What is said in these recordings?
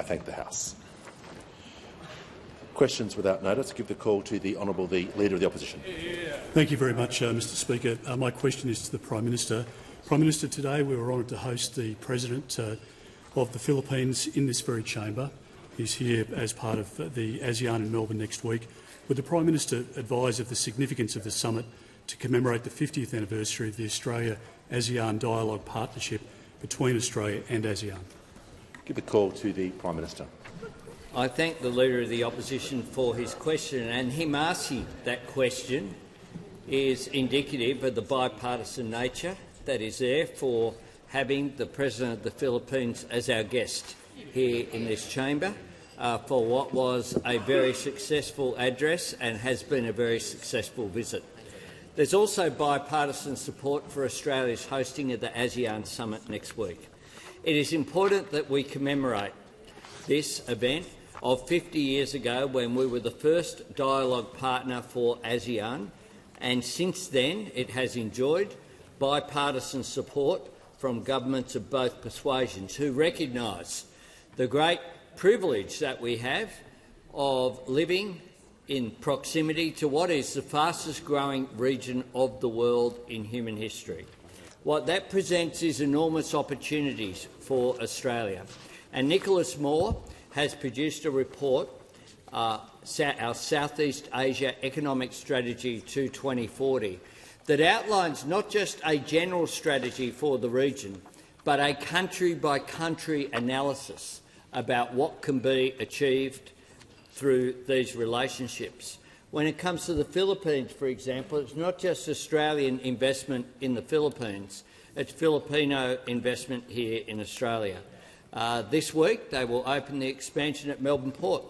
I thank the House. Questions without notice. Give the call to the Honourable the Leader of the Opposition. Thank you very much, Mr Speaker. My question is to the Prime Minister. Prime Minister, today we were honoured to host the President of the Philippines in this very chamber. He's here as part of the ASEAN in Melbourne next week. Would the Prime Minister advise of the significance of the summit to commemorate the 50th anniversary of the Australia-ASEAN dialogue partnership between Australia and ASEAN? Give the call to the Prime Minister. I thank the Leader of the Opposition for his question, and him asking that question is indicative of the bipartisan nature that is there for having the President of the Philippines as our guest here in this chamber for what was a very successful address and has been a very successful visit. There's also bipartisan support for Australia's hosting of the ASEAN summit next week. It is important that we commemorate this event of 50 years ago when we were the first dialogue partner for ASEAN, and since then it has enjoyed bipartisan support from governments of both persuasions who recognise the great privilege that we have of living in proximity to what is the fastest-growing region of the world in human history. What that presents is enormous opportunities for Australia. And Nicholas Moore has produced a report, our Southeast Asia Economic Strategy to 2040, that outlines not just a general strategy for the region, but a country-by-country analysis about what can be achieved through these relationships. When it comes to the Philippines, for example, it's not just Australian investment in the Philippines, it's Filipino investment here in Australia. This week they will open the expansion at Melbourne Port.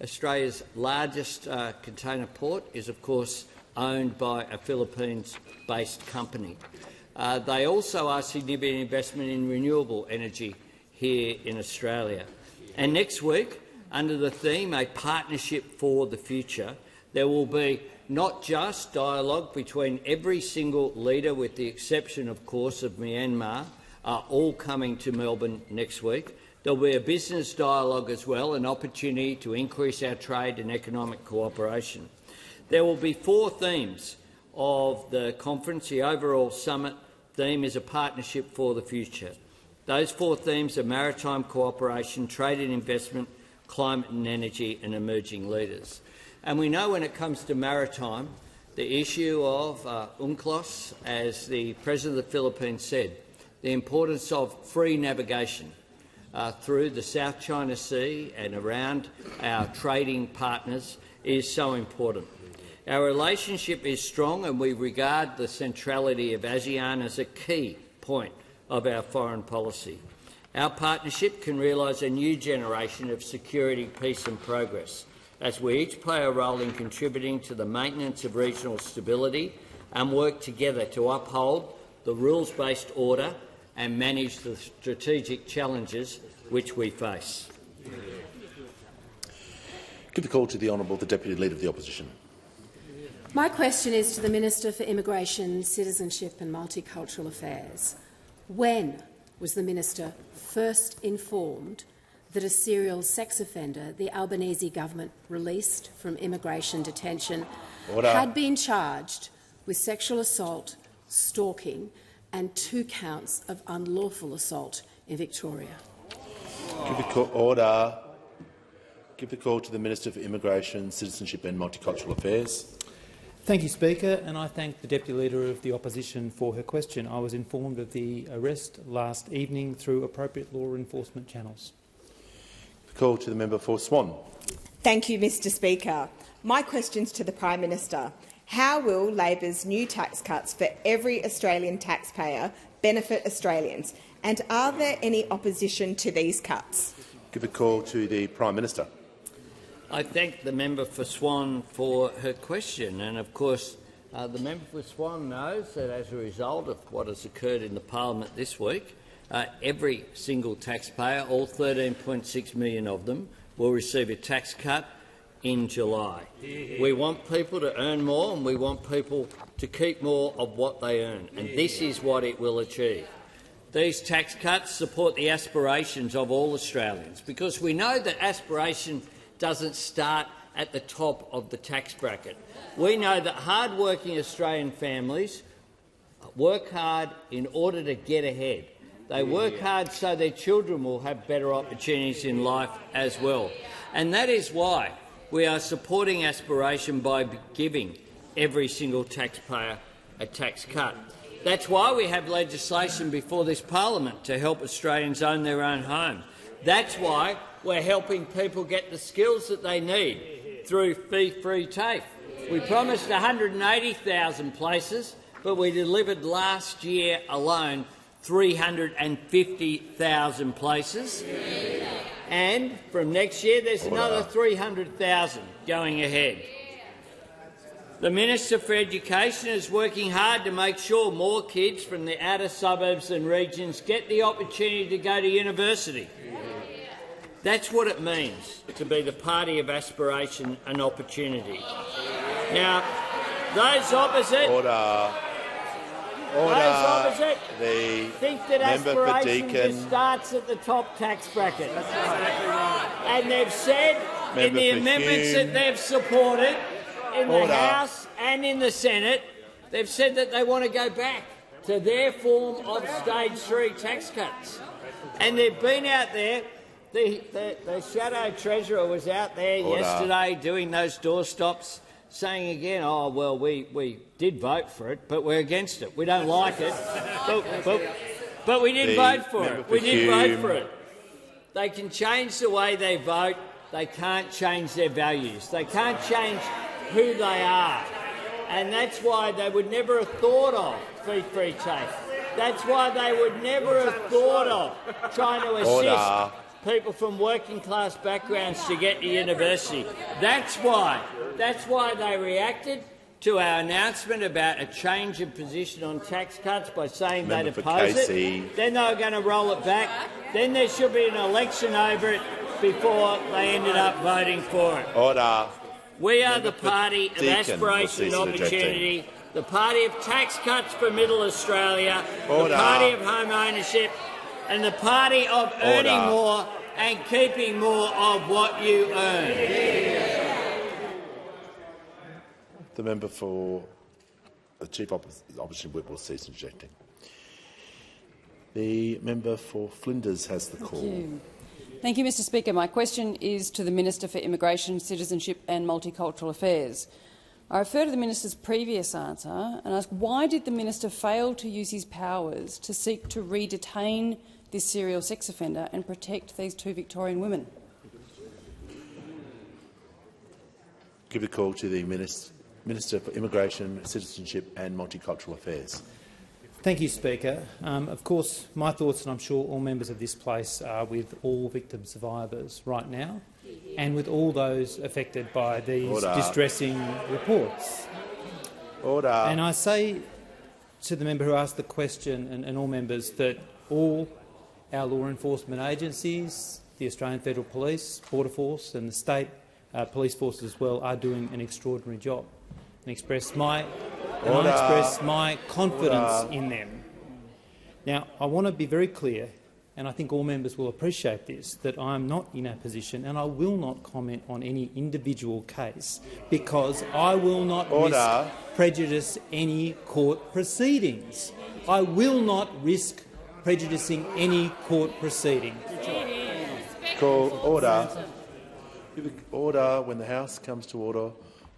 Australia's largest container port is, of course, owned by a Philippines-based company. They also are significant investment in renewable energy here in Australia. And next week, under the theme A Partnership for the Future, there will be not just dialogue between every single leader, with the exception, of course, of Myanmar, all coming to Melbourne next week. There will be a business dialogue as well, an opportunity to increase our trade and economic cooperation. There will be 4 themes of the conference. The overall summit theme is a partnership for the future. Those 4 themes are maritime cooperation, trade and investment, climate and energy, and emerging leaders. And we know when it comes to maritime, the issue of UNCLOS, as the President of the Philippines said, the importance of free navigation through the South China Sea and around our trading partners is so important. Our relationship is strong, and we regard the centrality of ASEAN as a key point of our foreign policy. Our partnership can realise a new generation of security, peace and progress, as we each play a role in contributing to the maintenance of regional stability and work together to uphold the rules-based order and manage the strategic challenges which we face. Give the call to the Honourable the Deputy Leader of the Opposition. My question is to the Minister for Immigration, Citizenship and Multicultural Affairs. When was the Minister first informed that a serial sex offender the Albanese government released from immigration detention had been charged with sexual assault, stalking and 2 counts of unlawful assault in Victoria? Order. Give the call to the Minister for Immigration, Citizenship and Multicultural Affairs. Thank you, Speaker, and I thank the Deputy Leader of the Opposition for her question. I was informed of the arrest last evening through appropriate law enforcement channels. The call to the member for Swan. Thank you, Mr Speaker. My question's to the Prime Minister. How will Labor's new tax cuts for every Australian taxpayer benefit Australians, and are there any opposition to these cuts? Give the call to the Prime Minister. I thank the member for Swan for her question, and of course the member for Swan knows that as a result of what has occurred in the parliament this week, every single taxpayer, all 13.6 million of them, will receive a tax cut in July. We want people to earn more, and we want people to keep more of what they earn, and this is what it will achieve. These tax cuts support the aspirations of all Australians, because we know that aspiration doesn't start at the top of the tax bracket. We know that hard-working Australian families work hard in order to get ahead. They work hard so their children will have better opportunities in life as well. And that is why we are supporting aspiration by giving every single taxpayer a tax cut. That's why we have legislation before this parliament to help Australians own their own home. That's why we're helping people get the skills that they need through fee-free TAFE. We promised 180,000 places, but we delivered last year alone 350,000 places. And from next year there's another 300,000 going ahead. The Minister for Education is working hard to make sure more kids from the outer suburbs and regions get the opportunity to go to university. That's what it means to be the party of aspiration and opportunity. Now, those opposite think that aspiration just starts at the top tax bracket. And they've said in the amendments that they've supported in the House and in the Senate, they've said that they want to go back to their form of stage 3 tax cuts. And they've been out there. The Shadow Treasurer was out there yesterday doing those doorstops, saying again, oh, well, we did vote for it, but we're against it. We don't like it, but we did vote for it. We did vote for it. They can change the way they vote. They can't change their values. They can't change who they are. And that's why they would never have thought of fee-free TAFE. That's why they would never have thought of trying to assist people from working-class backgrounds to get to university. That's why they reacted to our announcement about a change of position on tax cuts by saying they'd oppose it. Then they were going to roll it back. Then there should be an election over it before they ended up voting for it. We are the party of aspiration and opportunity, the party of tax cuts for middle Australia, the party of home ownership, and the party of earning more and keeping more of what you earn. The member for the Chief Opposition Whip will cease interjecting. The member for Flinders has the call. Thank you, Mr Speaker. My question is to the Minister for Immigration, Citizenship and Multicultural Affairs. I refer to the Minister's previous answer and ask, why did the Minister fail to use his powers to seek to re-detain this serial sex offender and protect these 2 Victorian women? Give the call to the Minister for Immigration, Citizenship and Multicultural Affairs. Thank you, Speaker. Of course, my thoughts, and I'm sure all members of this place, are with all victim survivors right now and with all those affected by these distressing reports. And I say to the member who asked the question and all members that all our law enforcement agencies, the Australian Federal Police, Border Force and the state police forces as well, are doing an extraordinary job, and I express my confidence in them. Now, I want to be very clear, and I think all members will appreciate this, that I am not in a position and I will not comment on any individual case because I will not prejudice any court proceedings. I will not risk prejudicing any court proceeding. Call order. Order. When the House comes to order,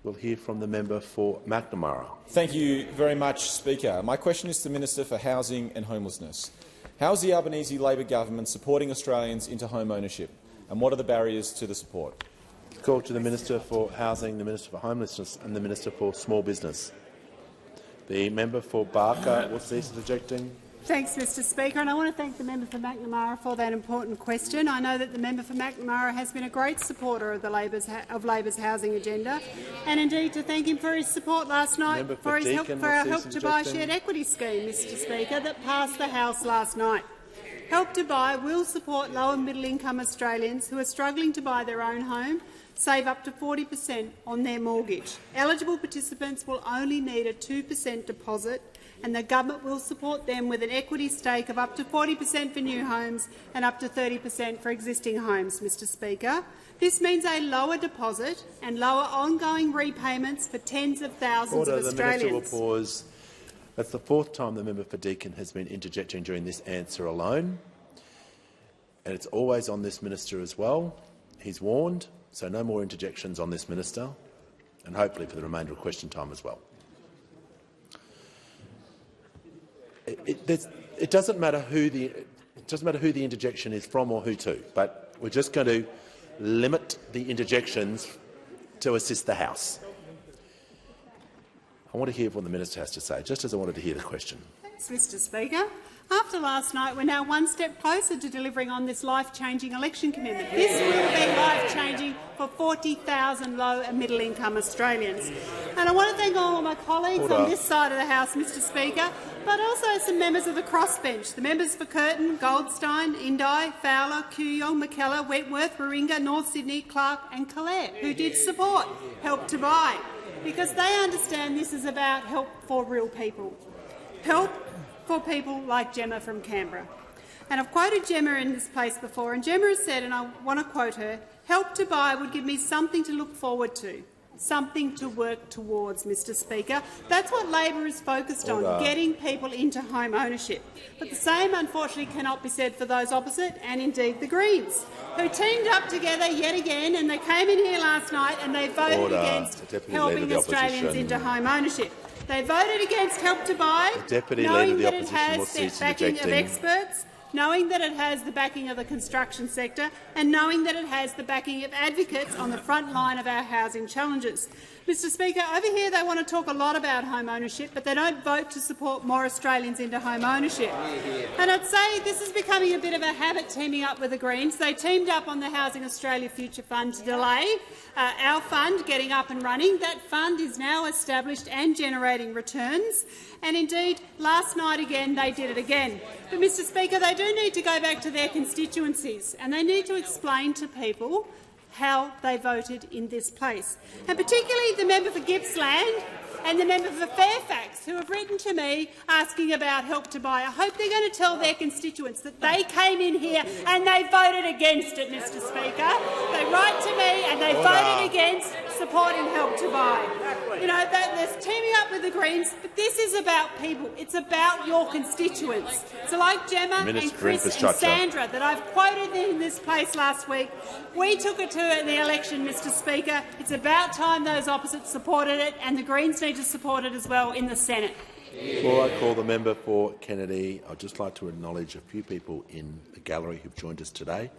we'll hear from the member for McNamara. Thank you very much, Speaker. My question is to the Minister for Housing and Homelessness. How is the Albanese Labor government supporting Australians into home ownership, and what are the barriers to the support? Call to the Minister for Housing, the Minister for Homelessness and the Minister for Small Business. The member for Barker will cease interjecting. Thanks, Mr Speaker, and I want to thank the member for McNamara for that important question. I know that the member for McNamara has been a great supporter of Labor's housing agenda, and indeed to thank him for his support last night for our Help to Buy shared equity scheme, Mr Speaker, that passed the House last night. Help to Buy will support low and middle income Australians who are struggling to buy their own home save up to 40% on their mortgage. Eligible participants will only need a 2% deposit and the government will support them with an equity stake of up to 40% for new homes and up to 30% for existing homes, Mr Speaker. This means a lower deposit and lower ongoing repayments for tens of thousands of Australians. The Minister will pause. That's the fourth time the member for Deakin has been interjecting during this answer alone, and it's always on this minister as well. He's warned, so no more interjections on this minister, and hopefully for the remainder of question time as well. It doesn't matter who the interjection is from or who to, but we're just going to limit the interjections to assist the House. I want to hear what the minister has to say, just as I wanted to hear the question. Thanks, Mr Speaker. After last night, we're now one step closer to delivering on this life-changing election commitment. This will be life-changing for 40,000 low and middle-income Australians. And I want to thank all of my colleagues on this side of the House, Mr Speaker, but also some members of the crossbench, the members for Curtin, Goldstein, Indi, Fowler, Kooyong, McKellar, Wentworth, Warringah, North Sydney, Clark and Collette, who did support Help to Buy, because they understand this is about help for real people. Help for people like Gemma from Canberra. And I've quoted Gemma in this place before, and Gemma has said, and I want to quote her, "Help to Buy would give me something to look forward to, something to work towards," Mr Speaker. That's what Labor is focused on, getting people into home ownership. But the same, unfortunately, cannot be said for those opposite, and indeed the Greens, who teamed up together yet again, and they came in here last night and they voted against helping Australians into home ownership. They voted against Help to Buy, knowing that it has the backing of experts, knowing that it has the backing of the construction sector, and knowing that it has the backing of advocates on the front line of our housing challenges. Mr Speaker, over here they want to talk a lot about home ownership, but they don't vote to support more Australians into home ownership. And I'd say this is becoming a bit of a habit, teaming up with the Greens. They teamed up on the Housing Australia Future Fund to delay our fund getting up and running. That fund is now established and generating returns. And indeed, last night again they did it again. But, Mr Speaker, they do need to go back to their constituencies and they need to explain to people how they voted in this place. And particularly the member for Gippsland and the member for Fairfax, who have written to me asking about Help to Buy. I hope they're going to tell their constituents that they came in here and they voted against it, Mr Speaker. They write to me and they voted against supporting Help to Buy. You know, they're teaming up with the Greens, but this is about people. It's about your constituents. So like Gemma and Chris and Sandra that I've quoted in this place last week, we took it to in the election, Mr Speaker. It's about time those opposites supported it, and the Greens need to support it as well in the Senate. Before I call the member for Kennedy, I'd just like to acknowledge a few people in the gallery who've joined us today.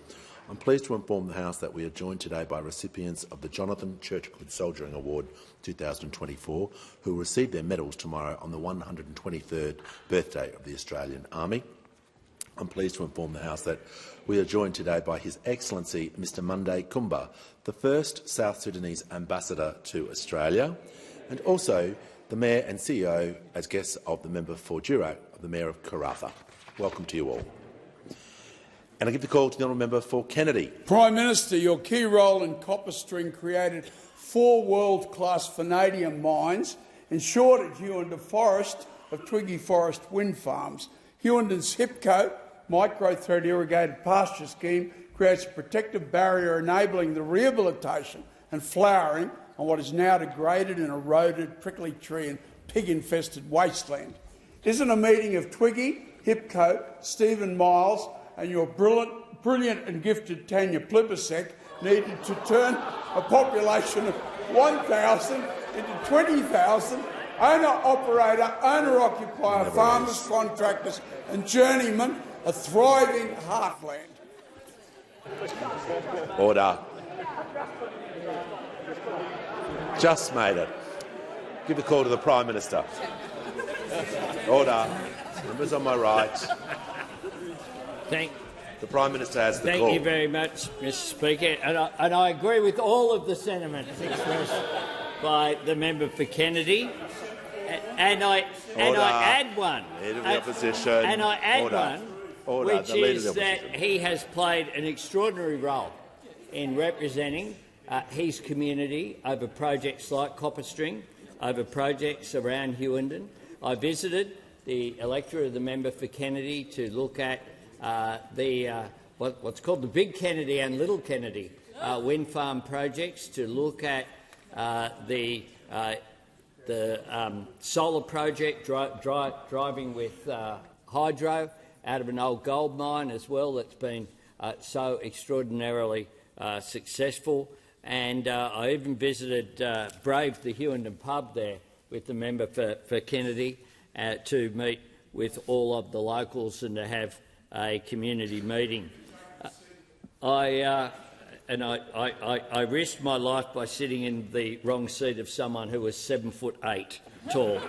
I'm pleased to inform the House that we are joined today by recipients of the Jonathan Churchgood Soldiering Award 2024, who will receive their medals tomorrow on the 123rd birthday of the Australian Army. I'm pleased to inform the House that we are joined today by His Excellency Mr Monday Kumba, the first South Sudanese ambassador to Australia, and also the Mayor and CEO as guests of the member for Durack, the Mayor of Karratha. Welcome to you all. And I give the call to the honourable member for Kennedy. Prime Minister, your key role in copper string created 4 world-class vanadium mines, ensured at Hughenden a forest of Twiggy Forest wind farms. Hughenden HIPCO micro-thread irrigated pasture scheme creates a protective barrier enabling the rehabilitation and flowering on what is now degraded and eroded prickly tree and pig-infested wasteland. Isn't a meeting of Twiggy, HIPCO, Stephen Miles and your brilliant and gifted Tanya Plibersek needed to turn a population of 1,000 into 20,000 owner-operator, owner-occupier, farmers, contractors and journeymen, a thriving heartland? Order. Just made it. Give the call to the Prime Minister. Order. Members on my right. The Prime Minister has the call. Thank you very much, Mr Speaker. And I agree with all of the sentiments expressed by the member for Kennedy. And I add one. Leader of the Opposition. And I add one, which is that he has played an extraordinary role in representing his community over projects like Copper String, over projects around Hughenden. I visited the electorate of the member for Kennedy to look at what's called the Big Kennedy and Little Kennedy wind farm projects, to look at the solar project driving with hydro out of an old gold mine as well that's been so extraordinarily successful. And I even visited, braved the Hewenden pub there with the member for Kennedy to meet with all of the locals and to have a community meeting. I risked my life by sitting in the wrong seat of someone who was 7'8" tall.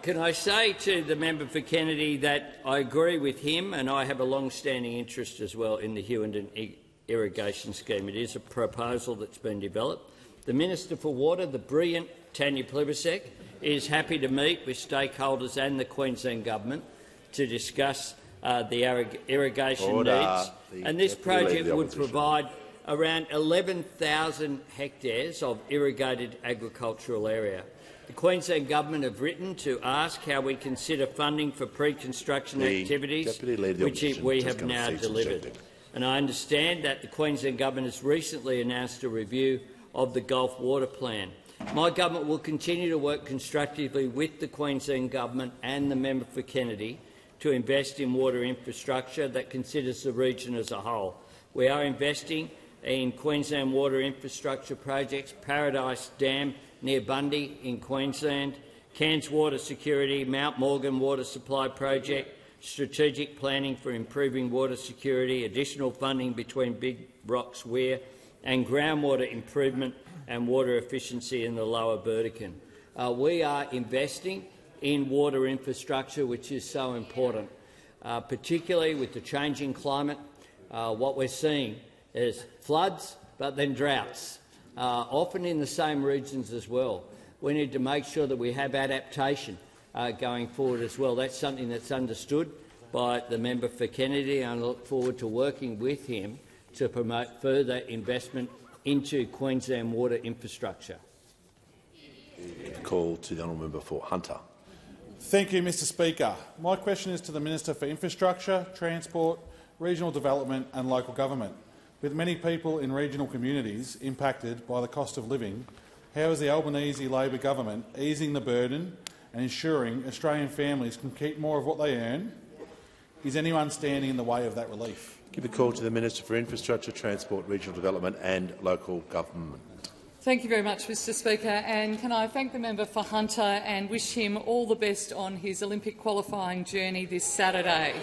Can I say to the member for Kennedy that I agree with him, and I have a long-standing interest as well in the Hewenden irrigation scheme. It is a proposal that's been developed. The Minister for Water, the brilliant Tanya Plibersek, is happy to meet with stakeholders and the Queensland Government to discuss the irrigation needs. And this project would provide around 11,000 hectares of irrigated agricultural area. The Queensland Government have written to ask how we consider funding for pre-construction activities, which we have now delivered. And I understand that the Queensland Government has recently announced a review of the Gulf Water Plan. My government will continue to work constructively with the Queensland Government and the member for Kennedy to invest in water infrastructure that considers the region as a whole. We are investing in Queensland water infrastructure projects, Paradise Dam near Bundy in Queensland, Cairns Water Security, Mount Morgan Water Supply Project, strategic planning for improving water security, additional funding between Big Rocks Weir, and groundwater improvement and water efficiency in the lower Burdekin. We are investing in water infrastructure, which is so important, particularly with the changing climate. What we're seeing is floods, but then droughts, often in the same regions as well. We need to make sure that we have adaptation going forward as well. That's something that's understood by the member for Kennedy, and I look forward to working with him to promote further investment into Queensland water infrastructure. Call to the honourable member for Hunter. Thank you, Mr Speaker. My question is to the Minister for Infrastructure, Transport, Regional Development and Local Government. With many people in regional communities impacted by the cost of living, how is the Albanese Labor government easing the burden and ensuring Australian families can keep more of what they earn? Is anyone standing in the way of that relief? Give the call to the Minister for Infrastructure, Transport, Regional Development and Local Government. Thank you very much, Mr Speaker, and can I thank the member for Hunter and wish him all the best on his Olympic qualifying journey this Saturday.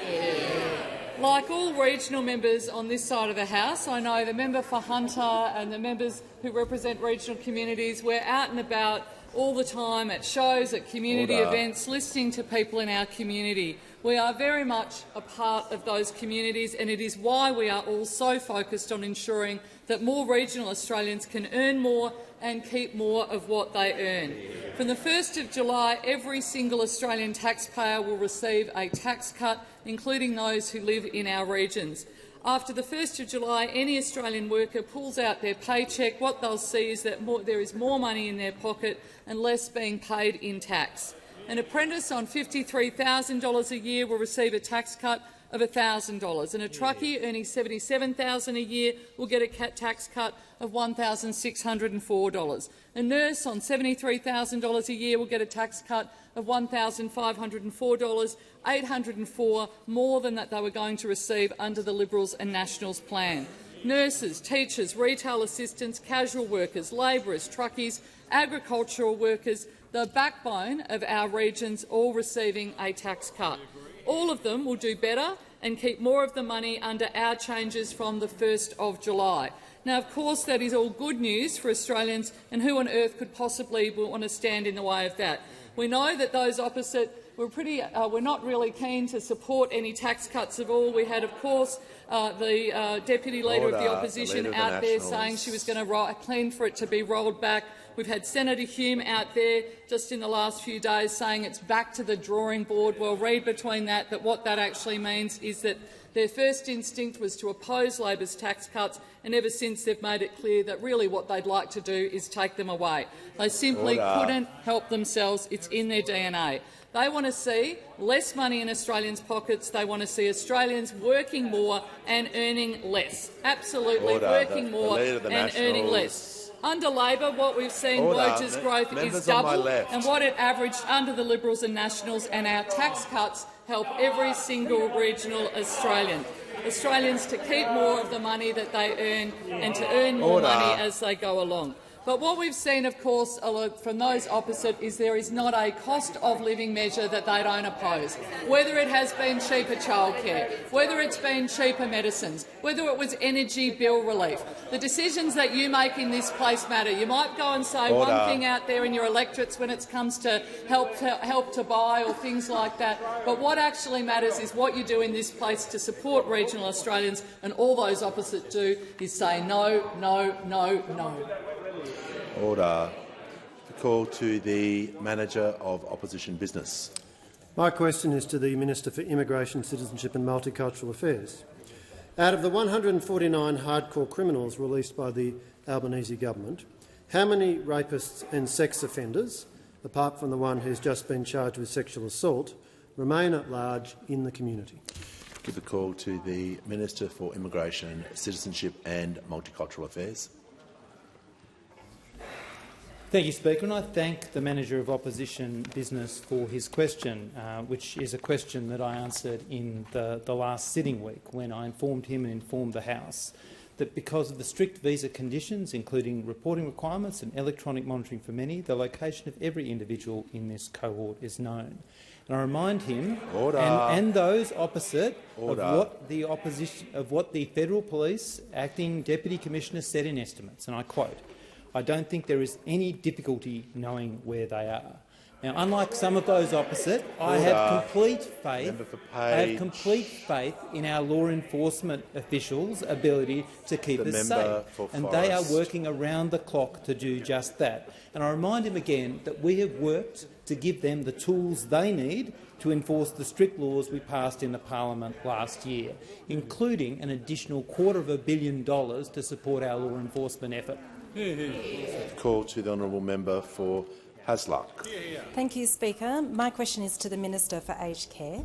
Like all regional members on this side of the House, I know the member for Hunter and the members who represent regional communities, we're out and about all the time at shows, at community events, listening to people in our community. We are very much a part of those communities, and it is why we are all so focused on ensuring that more regional Australians can earn more and keep more of what they earn. From the 1st of July, every single Australian taxpayer will receive a tax cut, including those who live in our regions. After the 1st of July, any Australian worker pulls out their paycheck, what they'll see is that there is more money in their pocket and less being paid in tax. An apprentice on $53,000 a year will receive a tax cut of $1,000, and a truckie earning $77,000 a year will get a tax cut of $1,604. A nurse on $73,000 a year will get a tax cut of $1,504, $804 more than that they were going to receive under the Liberals and Nationals plan. Nurses, teachers, retail assistants, casual workers, labourers, truckies, agricultural workers, the backbone of our regions, all receiving a tax cut. All of them will do better and keep more of the money under our changes from the 1st of July. Now, of course, that is all good news for Australians, and who on earth could possibly want to stand in the way of that? We know that those opposite were not really keen to support any tax cuts at all. We had, of course, the Deputy Leader of the Opposition out there saying she was going to clean for it to be rolled back. We've had Senator Hume out there just in the last few days saying it's back to the drawing board. Well, read between that what that actually means is that Their first instinct was to oppose Labor's tax cuts, and ever since they've made it clear that really what they'd like to do is take them away. They simply couldn't help themselves. It's in their DNA. They want to see less money in Australians' pockets. They want to see Australians working more and earning less. Absolutely, working more and earning less. Under Labor, what we've seen wages growth is double, and what it averaged under the Liberals and Nationals, and our tax cuts help every single regional Australian. Australians to keep more of the money that they earn and to earn more money as they go along. But what we've seen, of course, from those opposite is there is not a cost of living measure that they don't oppose, whether it has been cheaper childcare, whether it's been cheaper medicines, whether it was energy bill relief. The decisions that you make in this place matter. You might go and say one thing out there in your electorates when it comes to help to buy or things like that, but what actually matters is what you do in this place to support regional Australians, and all those opposite do is say no, no, no, no. Order. The call to the Manager of Opposition Business. My question is to the Minister for Immigration, Citizenship and Multicultural Affairs. Out of the 149 hardcore criminals released by the Albanese government, how many rapists and sex offenders, apart from the one who's just been charged with sexual assault, remain at large in the community? Give the call to the Minister for Immigration, Citizenship and Multicultural Affairs. Thank you, Speaker, and I thank the Manager of Opposition Business for his question, which is a question that I answered in the last sitting week when I informed him and informed the House that because of the strict visa conditions, including reporting requirements and electronic monitoring for many, the location of every individual in this cohort is known. And I remind him and those opposite of what the Federal Police Acting Deputy Commissioner said in estimates, and I quote, "I don't think there is any difficulty knowing where they are." Now, unlike some of those opposite, I have complete faith in our law enforcement officials' ability to keep us safe, and they are working around the clock to do just that. And I remind him again that we have worked to give them the tools they need to enforce the strict laws we passed in the Parliament last year, including an additional $250 million to support our law enforcement effort. Call to the honourable member for Hasluck. Thank you, Speaker. My question is to the Minister for Aged Care.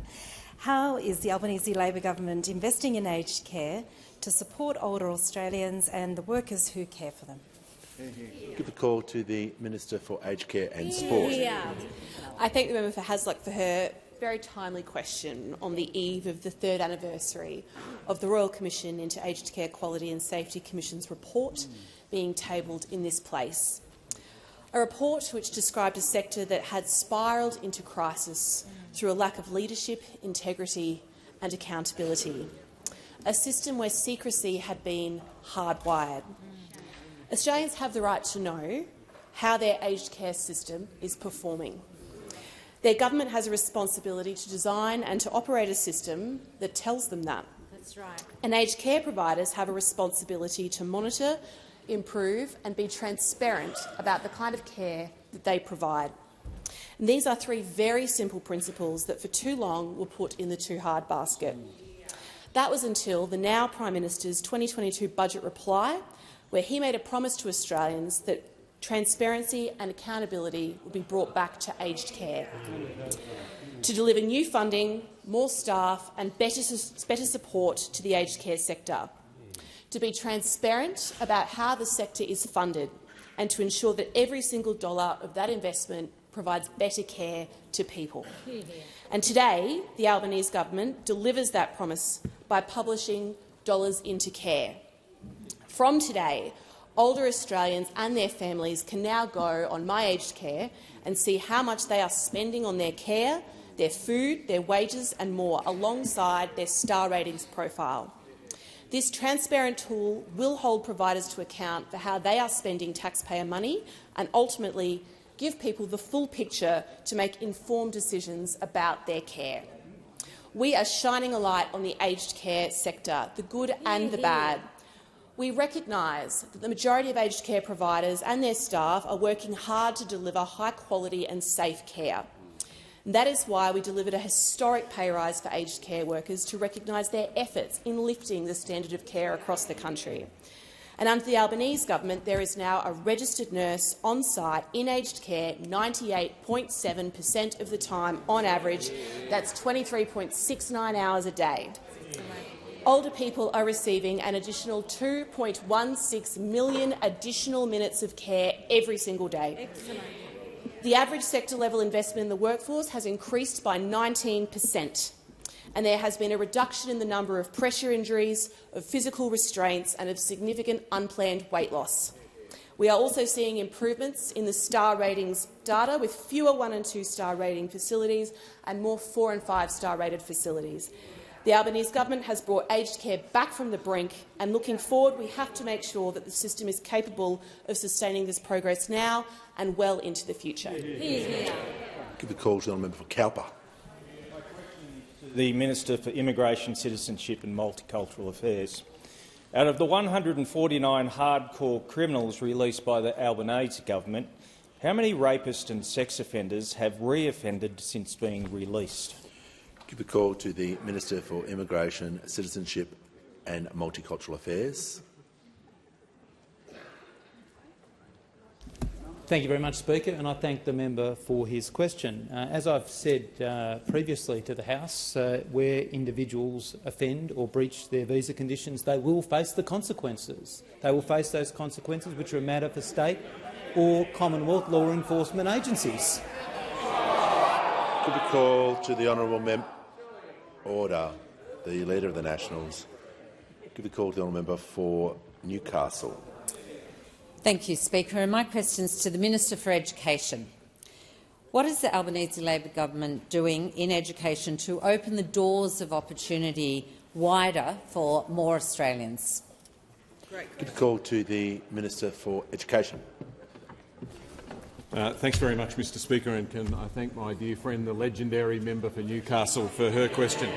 How is the Albanese Labor government investing in aged care to support older Australians and the workers who care for them? Give the call to the Minister for Aged Care and Sport. I thank the member for Hasluck for her very timely question on the eve of the 3rd anniversary of the Royal Commission into Aged Care Quality and Safety Commission's report being tabled in this place. A report which described a sector that had spiralled into crisis through a lack of leadership, integrity and accountability, a system where secrecy had been hardwired. Australians have the right to know how their aged care system is performing. Their government has a responsibility to design and to operate a system that tells them that. That's right. And aged care providers have a responsibility to monitor, improve and be transparent about the kind of care that they provide. And these are three very simple principles that for too long were put in the too hard basket. That was until the now Prime Minister's 2022 budget reply, where he made a promise to Australians that transparency and accountability will be brought back to aged care, to deliver new funding, more staff and better support to the aged care sector, to be transparent about how the sector is funded and to ensure that every single dollar of that investment provides better care to people. And today, the Albanese government delivers that promise by publishing Dollars into Care. From today, older Australians and their families can now go on My Aged Care and see how much they are spending on their care, their food, their wages and more, alongside their star ratings profile. This transparent tool will hold providers to account for how they are spending taxpayer money and ultimately give people the full picture to make informed decisions about their care. We are shining a light on the aged care sector, the good and the bad. We recognise that the majority of aged care providers and their staff are working hard to deliver high-quality and safe care. And that is why we delivered a historic pay rise for aged care workers to recognise their efforts in lifting the standard of care across the country. And under the Albanese government, there is now a registered nurse on site in aged care 98.7% of the time on average. That's 23.69 hours a day. Older people are receiving an additional 2.16 million additional minutes of care every single day. Excellent. The average sector-level investment in the workforce has increased by 19%. And there has been a reduction in the number of pressure injuries, of physical restraints and of significant unplanned weight loss. We are also seeing improvements in the star ratings data, with fewer 1- and 2-star rating facilities and more 4- and 5-star rated facilities. The Albanese government has brought aged care back from the brink, and looking forward, we have to make sure that the system is capable of sustaining this progress now and well into the future. Give the call to the member for Cowper. The Minister for Immigration, Citizenship and Multicultural Affairs. Out of the 149 hardcore criminals released by the Albanese government, how many rapists and sex offenders have re-offended since being released? Give the call to the Minister for Immigration, Citizenship and Multicultural Affairs. Thank you very much, Speaker, and I thank the member for his question. As I've said previously to the House, where individuals offend or breach their visa conditions, they will face the consequences. They will face those consequences which are a matter for state or Commonwealth law enforcement agencies. Give the call to the honourable member. Order. The Leader of the Nationals. Give the call to the honourable member for Newcastle. Thank you, Speaker. And my question is to the Minister for Education. What is the Albanese Labor government doing in education to open the doors of opportunity wider for more Australians? Give the call to the Minister for Education. Thanks very much, Mr Speaker, and can I thank my dear friend, the legendary member for Newcastle, for her question.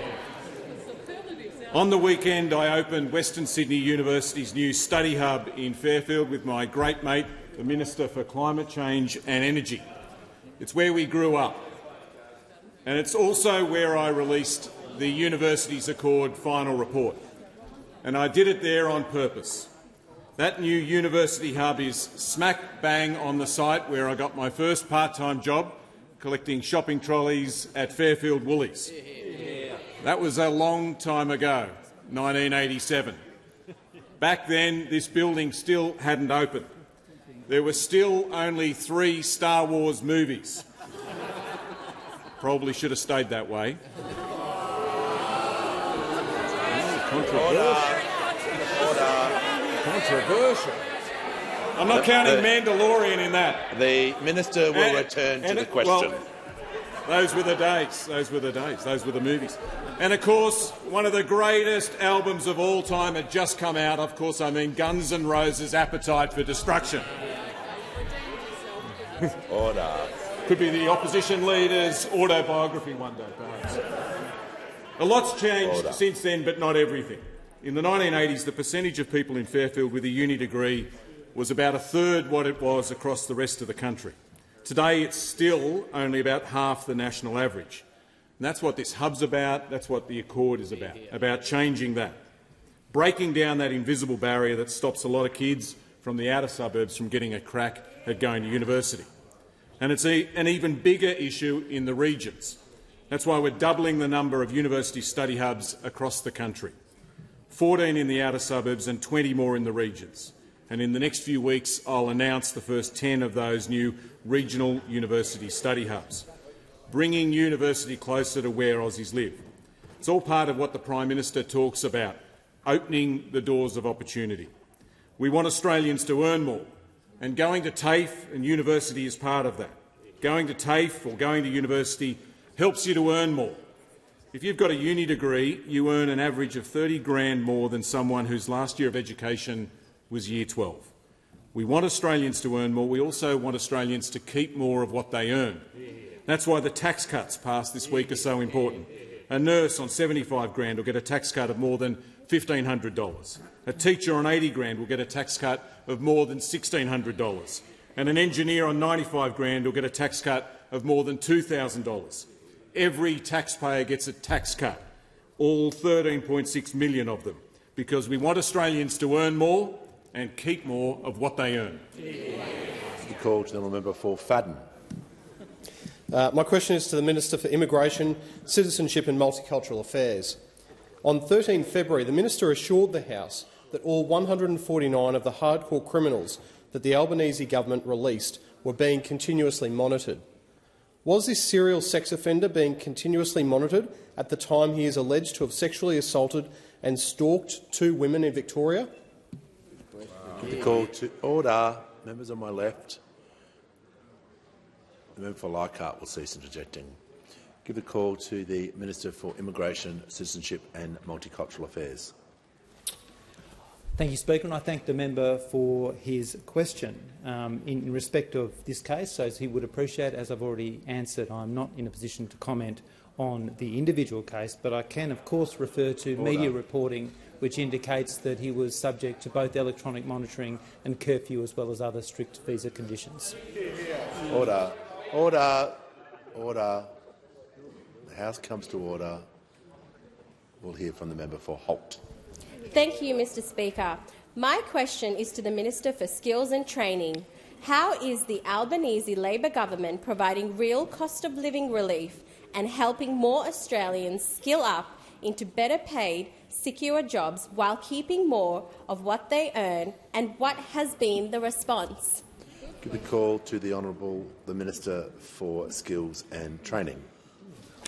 On the weekend, I opened Western Sydney University's new study hub in Fairfield with my great mate, the Minister for Climate Change and Energy. It's where we grew up, and it's also where I released the University's Accord final report. And I did it there on purpose. That new university hub is smack bang on the site where I got my first part-time job, collecting shopping trolleys at Fairfield Woolies. That was a long time ago, 1987. Back then, this building still hadn't opened. There were still only 3 Star Wars movies. Probably should have stayed that way. Controversial. I'm not counting Mandalorian in that. The Minister will return to the question. Well, those were the days. Those were the days. Those were the movies. And, of course, one of the greatest albums of all time had just come out. Of course, I mean Guns N' Roses' Appetite for Destruction. Order. Could be the opposition leader's autobiography one day, perhaps. A lot's changed since then, but not everything. In the 1980s, the percentage of people in Fairfield with a uni degree was about 1/3 what it was across the rest of the country. Today, it's still only about half the national average. And that's what this hub's about. That's what the Accord is about changing that, breaking down that invisible barrier that stops a lot of kids from the outer suburbs from getting a crack at going to university. And it's an even bigger issue in the regions. That's why we're doubling the number of university study hubs across the country, 14 in the outer suburbs and 20 more in the regions. And in the next few weeks, I'll announce the first 10 of those new regional university study hubs, bringing university closer to where Aussies live. It's all part of what the Prime Minister talks about, opening the doors of opportunity. We want Australians to earn more, and going to TAFE and university is part of that. Going to TAFE or going to university helps you to earn more. If you've got a uni degree, you earn an average of 30 grand more than someone whose last year of education was year 12. We want Australians to earn more. We also want Australians to keep more of what they earn. That's why the tax cuts passed this week are so important. A nurse on 75 grand will get a tax cut of more than $1,500. A teacher on 80 grand will get a tax cut of more than $1,600. And an engineer on 95 grand will get a tax cut of more than $2,000. every taxpayer gets a tax cut, all 13.6 million of them, because we want Australians to earn more and keep more of what they earn. The call to the member for Fadden. My question is to the Minister for Immigration, Citizenship and Multicultural Affairs. On 13 February, the minister assured the House that all 149 of the hardcore criminals that the Albanese government released were being continuously monitored. Was this serial sex offender being continuously monitored at the time he is alleged to have sexually assaulted and stalked 2 women in Victoria? The call to order. Members on my left. The member for Leichhardt will cease interjecting. Give the call to the Minister for Immigration, Citizenship and Multicultural Affairs. Thank you, Speaker, and I thank the member for his question. In respect of this case, as he would appreciate, as I've already answered, I'm not in a position to comment on the individual case, but I can, of course, refer to media reporting which indicates that he was subject to both electronic monitoring and curfew, as well as other strict visa conditions. Order. Order. Order. The House comes to order. We'll hear from the member for Holt. Thank you, Mr Speaker. My question is to the Minister for Skills and Training. How is the Albanese Labor government providing real cost of living relief and helping more Australians skill up into better paid, secure jobs while keeping more of what they earn, and what has been the response? Give the call to the Honourable the Minister for Skills and Training.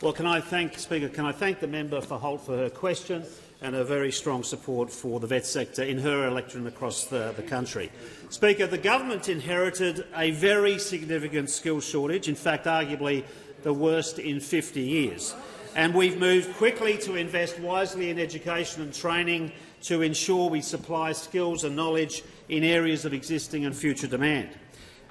Well, can I thank the member for Holt for her question and her very strong support for the vet sector in her electorate and across the country. Speaker, the government inherited a very significant skills shortage, in fact arguably the worst in 50 years. And we've moved quickly to invest wisely in education and training to ensure we supply skills and knowledge in areas of existing and future demand.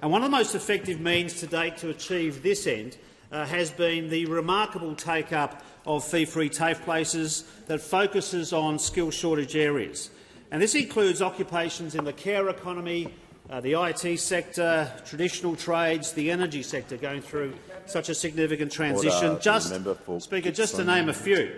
And one of the most effective means to date to achieve this end has been the remarkable take-up of fee-free TAFE places that focuses on skill shortage areas. And this includes occupations in the care economy, the IT sector, traditional trades, the energy sector going through such a significant transition. Speaker, just to name a few.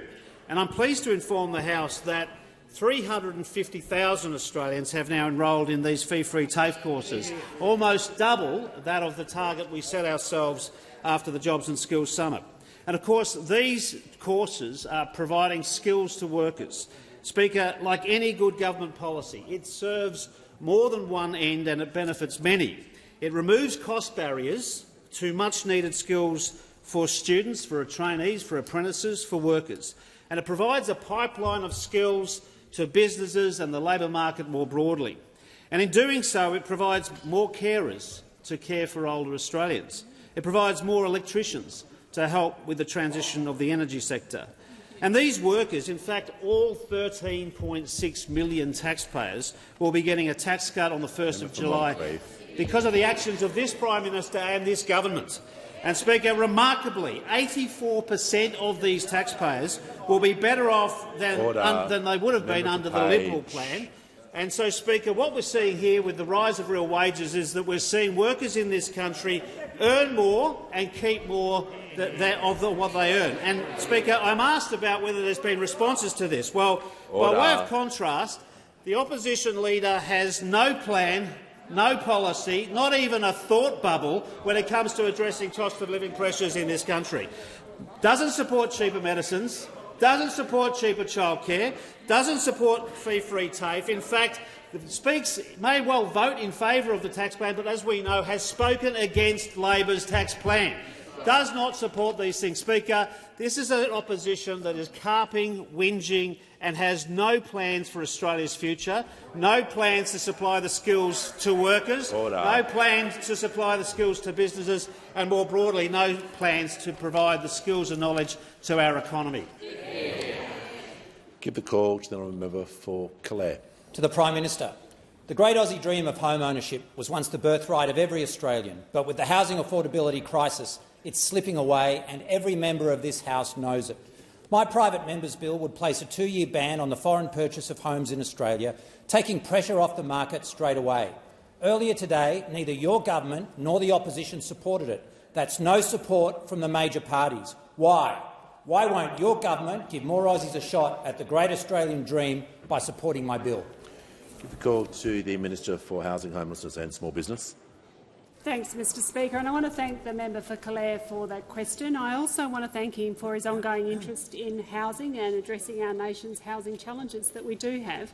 And I'm pleased to inform the House that 350,000 Australians have now enrolled in these fee-free TAFE courses, almost double that of the target we set ourselves after the Jobs and Skills Summit. And of course, these courses are providing skills to workers. Speaker, like any good government policy, it serves more than one end and it benefits many. It removes cost barriers to much-needed skills for students, for trainees, for apprentices, for workers. And it provides a pipeline of skills to businesses and the labour market more broadly. And in doing so, it provides more carers to care for older Australians. It provides more electricians to help with the transition of the energy sector. And these workers, in fact all 13.6 million taxpayers, will be getting a tax cut on the 1st of July because of the actions of this Prime Minister and this government. And, Speaker, remarkably, 84% of these taxpayers will be better off than they would have been under the Liberal plan. And so, Speaker, what we're seeing here with the rise of real wages is that we're seeing workers in this country earn more and keep more of what they earn. And, Speaker, I'm asked about whether there's been responses to this. Well, by way of contrast, the opposition leader has no plan, no policy, not even a thought bubble when it comes to addressing cost of living pressures in this country. Doesn't support cheaper medicines, doesn't support cheaper childcare, doesn't support fee-free TAFE. In fact, may well vote in favour of the tax plan, but as we know, has spoken against Labor's tax plan. Does not support these things. Speaker, this is an opposition that is carping, whinging and has no plans for Australia's future, no plans to supply the skills to workers, no plans to supply the skills to businesses and, more broadly, no plans to provide the skills and knowledge to our economy. Give the call to the honourable member for Calais. To the Prime Minister. The great Aussie dream of home ownership was once the birthright of every Australian, but with the housing affordability crisis, it's slipping away and every member of this House knows it. My private member's bill would place a 2-year ban on the foreign purchase of homes in Australia, taking pressure off the market straight away. Earlier today, neither your government nor the opposition supported it, That's no support from the major parties. Why? Why won't your government give more Aussies a shot at the great Australian dream by supporting my bill? Give the call to the Minister for Housing, Homelessness and Small Business. Thanks, Mr Speaker, and I want to thank the member for Calare for that question. I also want to thank him for his ongoing interest in housing and addressing our nation's housing challenges that we do have.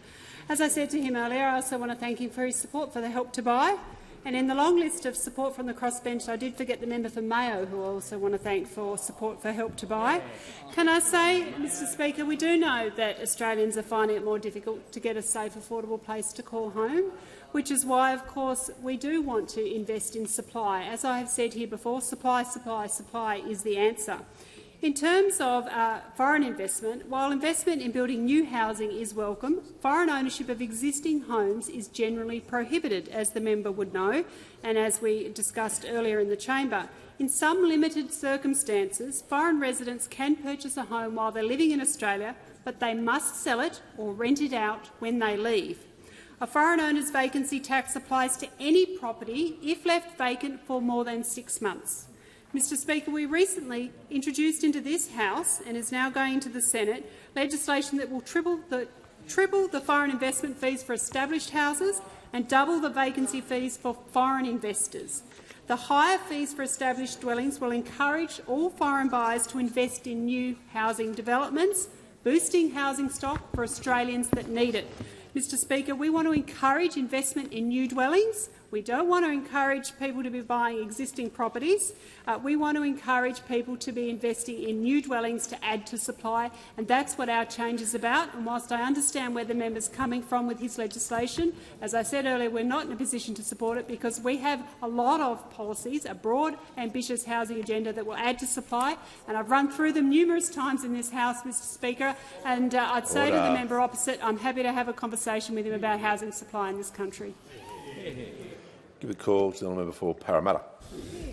As I said to him earlier, I also want to thank him for his support for the Help to Buy. And in the long list of support from the crossbench, I did forget the member for Mayo, who I also want to thank for support for Help to Buy. Can I say, Mr Speaker, we do know that Australians are finding it more difficult to get a safe, affordable place to call home, which is why, of course, we do want to invest in supply. As I have said here before, supply, supply, supply is the answer. In terms of foreign investment, while investment in building new housing is welcome, foreign ownership of existing homes is generally prohibited, as the member would know, and as we discussed earlier in the chamber. In some limited circumstances, foreign residents can purchase a home while they're living in Australia, but they must sell it or rent it out when they leave. A foreign owner's vacancy tax applies to any property if left vacant for more than 6 months. Mr Speaker, we recently introduced into this House, and is now going to the Senate, legislation that will triple the foreign investment fees for established houses and double the vacancy fees for foreign investors. The higher fees for established dwellings will encourage all foreign buyers to invest in new housing developments, boosting housing stock for Australians that need it. Mr Speaker, we want to encourage investment in new dwellings. We don't want to encourage people to be buying existing properties. We want to encourage people to be investing in new dwellings to add to supply, and that's what our change is about. And whilst I understand where the member is coming from with his legislation, as I said earlier, we're not in a position to support it because we have a lot of policies, a broad, ambitious housing agenda that will add to supply, and I've run through them numerous times in this House, Mr Speaker, and I'd say to the member opposite, I'm happy to have a conversation with him about housing supply in this country. Give a call to the member for Parramatta.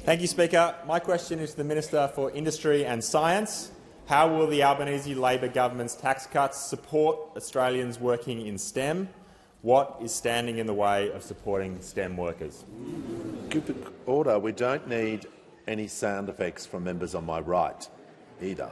Thank you, Speaker. My question is to the Minister for Industry and Science. How will the Albanese Labor government's tax cuts support Australians working in STEM? What is standing in the way of supporting STEM workers? Give order. We don't need any sound effects from members on my right either.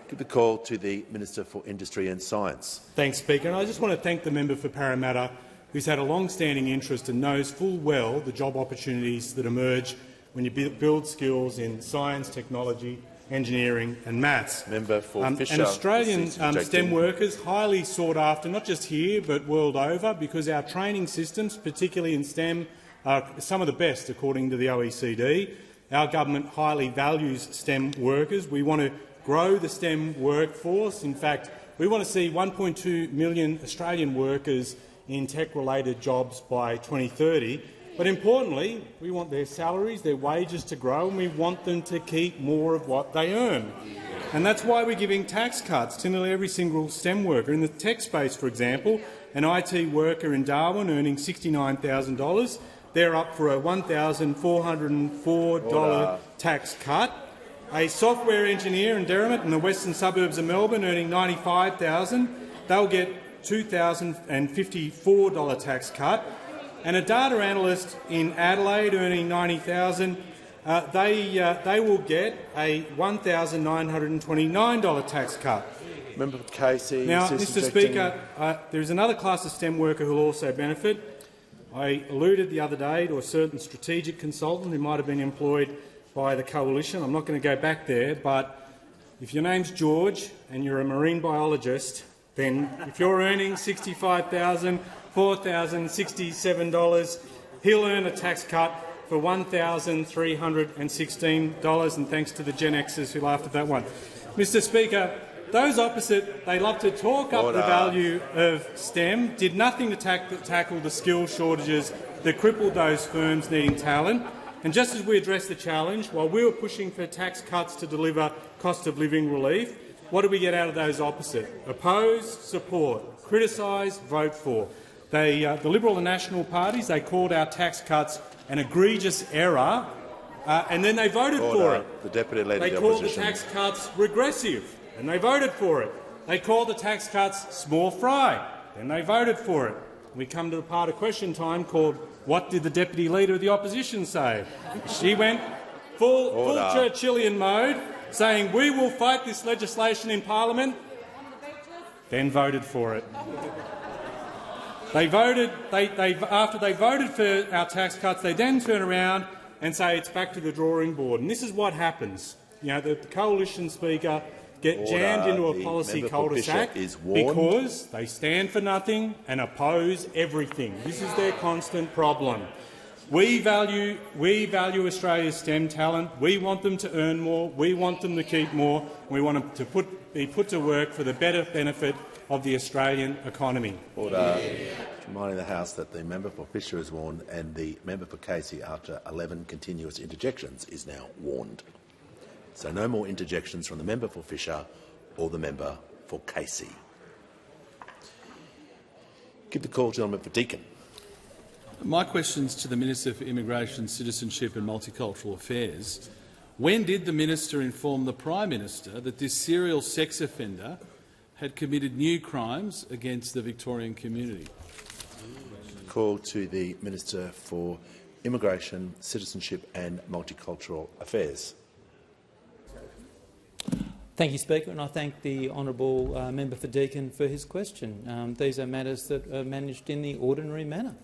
Give the call to the Minister for Industry and Science. Thanks, Speaker. And I just want to thank the member for Parramatta, who's had a long-standing interest and knows full well the job opportunities that emerge when you build skills in science, technology, engineering and maths. Member for Fisher. And Australian STEM workers, highly sought after, not just here but world over, because our training systems, particularly in STEM, are some of the best according to the OECD. Our government highly values STEM workers. We want to grow the STEM workforce. In fact, we want to see 1.2 million Australian workers in tech-related jobs by 2030. But importantly, we want their salaries, their wages to grow, and we want them to keep more of what they earn. And that's why we're giving tax cuts to nearly every single STEM worker. In the tech space, for example, an IT worker in Darwin earning $69,000, they're up for a $1,404 tax cut. A software engineer in Derrimut in the western suburbs of Melbourne earning $95,000, they'll get $2,054 tax cut, and a data analyst in Adelaide earning $90,000, they will get a $1,929 tax cut. Member Casey. Now, Mr Speaker, there is another class of STEM worker who will also benefit. I alluded the other day to a certain strategic consultant who might have been employed by the coalition. I'm not going to go back there, but if your name's George and you're a marine biologist, then if you're earning $65,000, $4,067, he'll earn a tax cut for $1,316, and thanks to the Gen Xers who laughed at that one. Mr Speaker, those opposite, they love to talk up the value of STEM, did nothing to tackle the skill shortages that crippled those firms needing talent. And just as we addressed the challenge, while we were pushing for tax cuts to deliver cost of living relief, what do we get out of those opposite? Oppose, support, criticise, vote for. The Liberal and National parties, they called our tax cuts an egregious error, and then they voted for it. The Deputy Leader they of the called Opposition. the tax cuts regressive, and they voted for it. They called the tax cuts small fry, and they voted for it. We come to the part of question time called "What did the Deputy Leader of the Opposition say?" She went full Churchillian mode, saying we will fight this legislation in Parliament, then voted for it. After they voted for our tax cuts, they then turn around and say it's back to the drawing board. And this is what happens. You know, the coalition speaker get jammed into a policy cul-de-sac because they stand for nothing and oppose everything. This is their constant problem. We value Australia's STEM talent. We want them to earn more. We want them to keep more. We want them to be put to work for the better benefit of the Australian economy. Order. Reminding the House that the member for Fisher is warned and the member for Casey, after 11 continuous interjections, is now warned. So no more interjections from the member for Fisher or the member for Casey. Give the call to the member for Deakin. My question is to the Minister for Immigration, Citizenship and Multicultural Affairs. When did the minister inform the Prime Minister that this serial sex offender had committed new crimes against the Victorian community? Call to the Minister for Immigration, Citizenship and Multicultural Affairs. Thank you, Speaker, and I thank the honourable member for Deakin for his question. These are matters that are managed in the ordinary manner.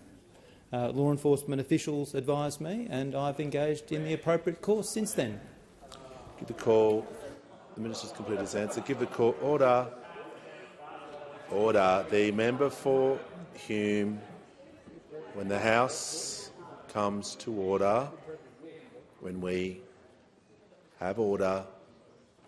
Law enforcement officials advised me, and I've engaged in the appropriate course since then. Give the call. The minister's completed his answer. Give the call. Order. Order. The member for Hume. When the House comes to order, when we have order,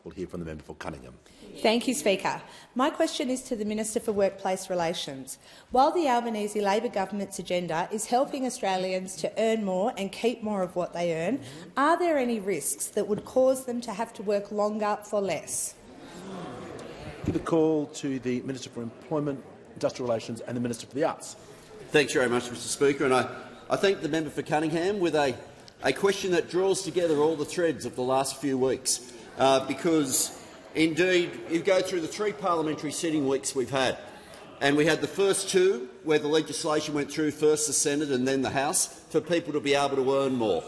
we'll hear from the member for Cunningham. Thank you, Speaker. My question is to the Minister for Workplace Relations. While the Albanese Labor government's agenda is helping Australians to earn more and keep more of what they earn, are there any risks that would cause them to have to work longer for less? Give the call to the Minister for Employment, Industrial Relations and the Minister for the Arts. Thanks very much, Mr Speaker. And I thank the member for Cunningham with a question that draws together all the threads of the last few weeks, because indeed, you go through the 3 parliamentary sitting weeks we've had, and we had the first 2 where the legislation went through first the Senate and then the House for people to be able to earn more.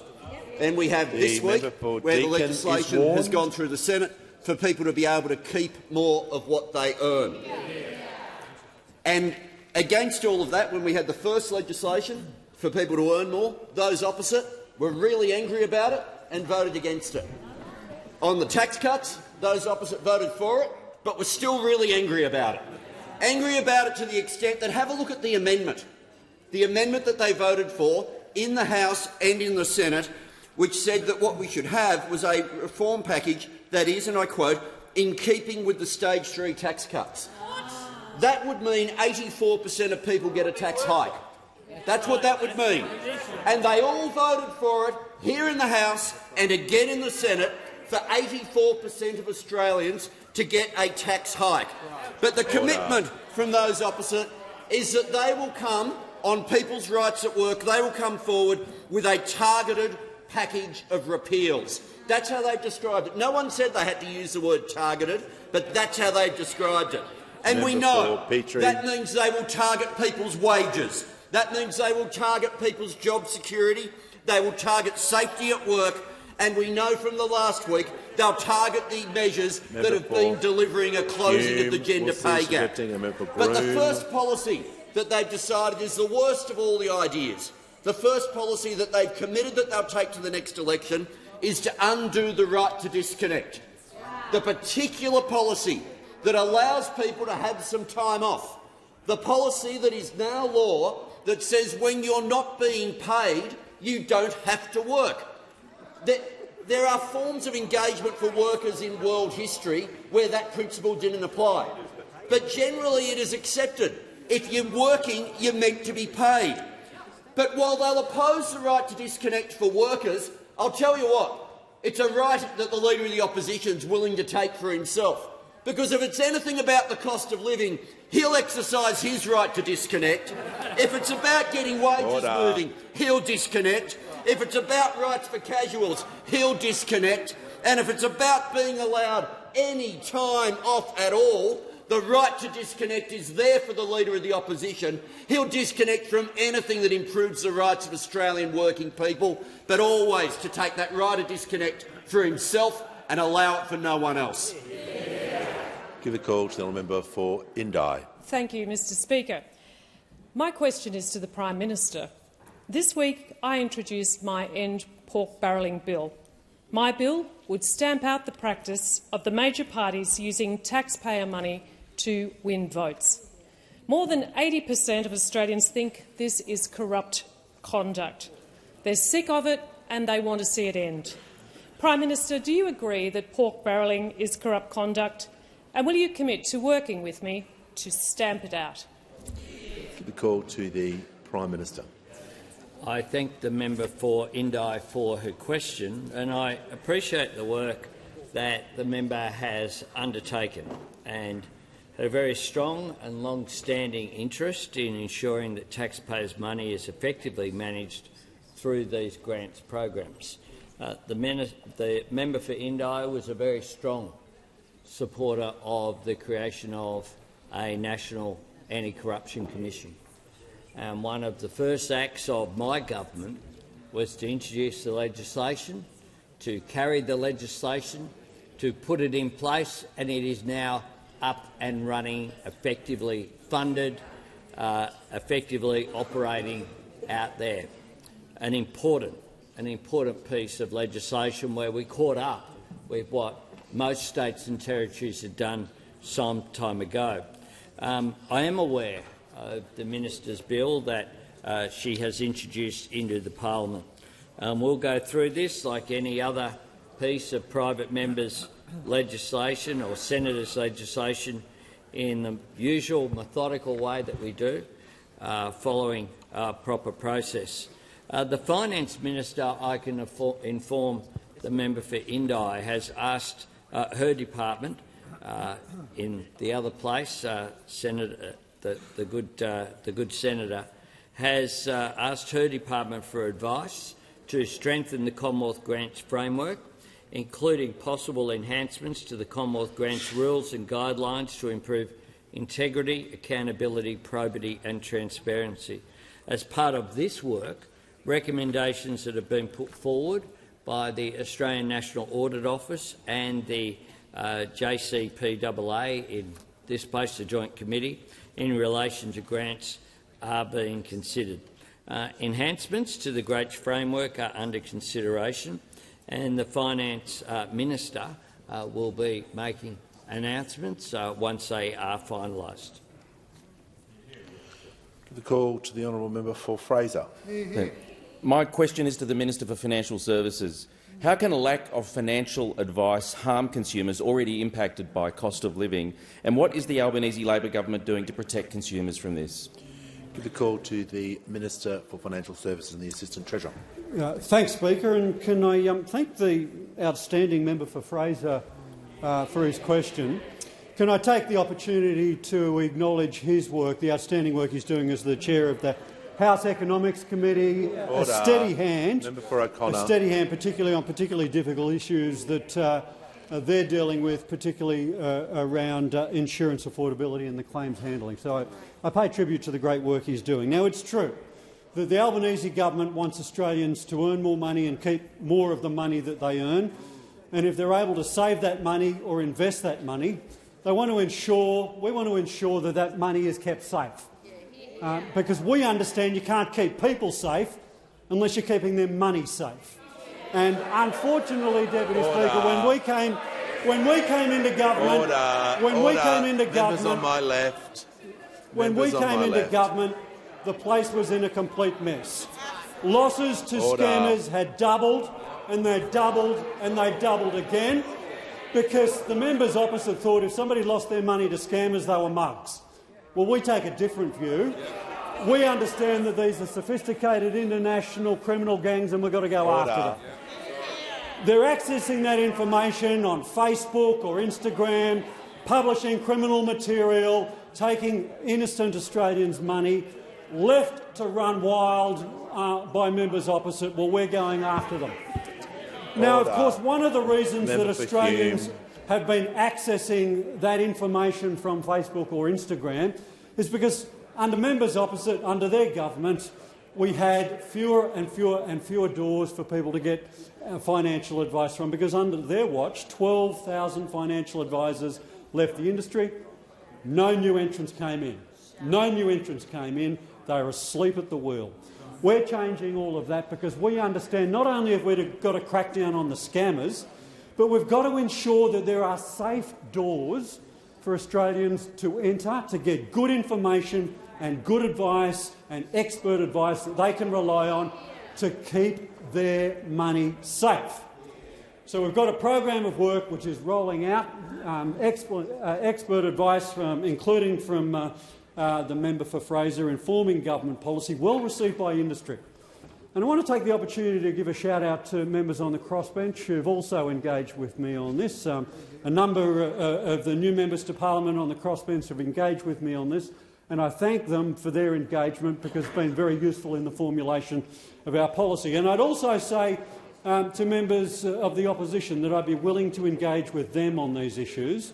And we have this week where the legislation has gone through the Senate for people to be able to keep more of what they earn. And against all of that, when we had the first legislation for people to earn more, those opposite were really angry about it and voted against it. On the tax cuts, those opposite voted for it, but were still really angry about it. Angry about it to the extent that, have a look at the amendment that they voted for in the House and in the Senate, which said that what we should have was a reform package that is, and I quote, in keeping with the Stage 3 tax cuts. That would mean 84% of people get a tax hike. That's what that would mean. And they all voted for it here in the House and again in the Senate, for 84% of Australians to get a tax hike. But the commitment from those opposite is that they will come on people's rights at work, they will come forward with a targeted package of repeals. That's how they've described it. No one said they had to use the word targeted, but that's how they've described it. And we know that means they will target people's wages. That means they will target people's job security. They will target safety at work. And we know from the last week they'll target the measures that have been delivering a closing of the gender pay gap. But the first policy that they've decided is the worst of all the ideas. The first policy that they've committed that they'll take to the next election is to undo the right to disconnect. The particular policy that allows people to have some time off. The policy that is now law that says when you're not being paid, you don't have to work. There are forms of engagement for workers in world history where that principle didn't apply. But generally it is accepted. If you're working, you're meant to be paid. But while they'll oppose the right to disconnect for workers, I'll tell you what, it's a right that the Leader of the Opposition is willing to take for himself. Because if it's anything about the cost of living, he'll exercise his right to disconnect. If it's about getting wages moving, he'll disconnect. If it's about rights for casuals, he'll disconnect. And if it's about being allowed any time off at all, The right to disconnect is there for the Leader of the Opposition. He'll disconnect from anything that improves the rights of Australian working people, but always to take that right to disconnect for himself and allow it for no one else. Give the call to the member for Indi. Thank you, Mr Speaker. My question is to the Prime Minister. This week I introduced my End Pork Barrelling Bill. My bill would stamp out the practice of the major parties using taxpayer money to win votes. More than 80% of Australians think this is corrupt conduct. They're sick of it and they want to see it end. Prime Minister, do you agree that pork barrelling is corrupt conduct, and will you commit to working with me to stamp it out? Give the call to the Prime Minister. I thank the member for Indi for her question, and I appreciate the work that the member has undertaken and had a very strong and long-standing interest in ensuring that taxpayers' money is effectively managed through these grants programs. The member for Indi was a very strong supporter of the creation of a National Anti-Corruption Commission. And one of the first acts of my government was to introduce the legislation, to carry the legislation, to put it in place, and it is now up and running, effectively funded, effectively operating out there. An important piece of legislation where we caught up with what most states and territories had done some time ago. I am aware of the minister's bill that she has introduced into the parliament. We'll go through this like any other piece of private members' legislation or senators' legislation in the usual methodical way that we do, following a proper process. The Finance Minister, I can inform the member for Indi, has asked her department in the other place, Senator, the good senator, has asked her department for advice to strengthen the Commonwealth Grants framework, including possible enhancements to the Commonwealth Grants rules and guidelines to improve integrity, accountability, probity and transparency. As part of this work, recommendations that have been put forward by the Australian National Audit Office and the JCPAA in this place, the Joint Committee, in relation to grants are being considered. Enhancements to the grants framework are under consideration, and the Finance Minister will be making announcements once they are finalised. Give the call to the honourable member for Fraser. My question is to the Minister for Financial Services. How can a lack of financial advice harm consumers already impacted by cost of living, and what is the Albanese Labor government doing to protect consumers from this? Give the call to the Minister for Financial Services and the Assistant Treasurer. Thanks, Speaker, and can I thank the outstanding member for Fraser for his question. Can I take the opportunity to acknowledge his work, the outstanding work he's doing as the chair of the House Economics Committee, a steady hand, particularly on particularly difficult issues that they're dealing with, particularly around insurance affordability and the claims handling. So I pay tribute to the great work he's doing. Now, it's true that the Albanese government wants Australians to earn more money and keep more of the money that they earn, and if they're able to save that money or invest that money, we want to ensure that that money is kept safe. Because we understand you can't keep people safe unless you're keeping their money safe. And unfortunately, Deputy Speaker, when we came into government, the place was in a complete mess. Losses to scammers had doubled, and they doubled, and they doubled again, because the members opposite thought if somebody lost their money to scammers, they were mugs. Well, we take a different view. We understand that these are sophisticated international criminal gangs and we've got to go after them. They're accessing that information on Facebook or Instagram, publishing criminal material, taking innocent Australians' money, left to run wild by members opposite. Well, we're going after them. Now, of course, one of the reasons that Australians have been accessing that information from Facebook or Instagram is because under members opposite, under their government, we had fewer and fewer and fewer doors for people to get financial advice from, because under their watch 12,000 financial advisors left the industry. No new entrants came in. No new entrants came in. They were asleep at the wheel. We're changing all of that because we understand not only have we got to crack down on the scammers, but we've got to ensure that there are safe doors for Australians to enter, to get good information and good advice and expert advice that they can rely on to keep their money safe. So we've got a program of work which is rolling out expert advice, including from the member for Fraser, informing government policy, well received by industry. And I want to take the opportunity to give a shout-out to members on the crossbench who have also engaged with me on this. A number of the new members to parliament on the crossbench have engaged with me on this, and I thank them for their engagement because it's been very useful in the formulation of our policy. And I'd also say to members of the opposition that I'd be willing to engage with them on these issues,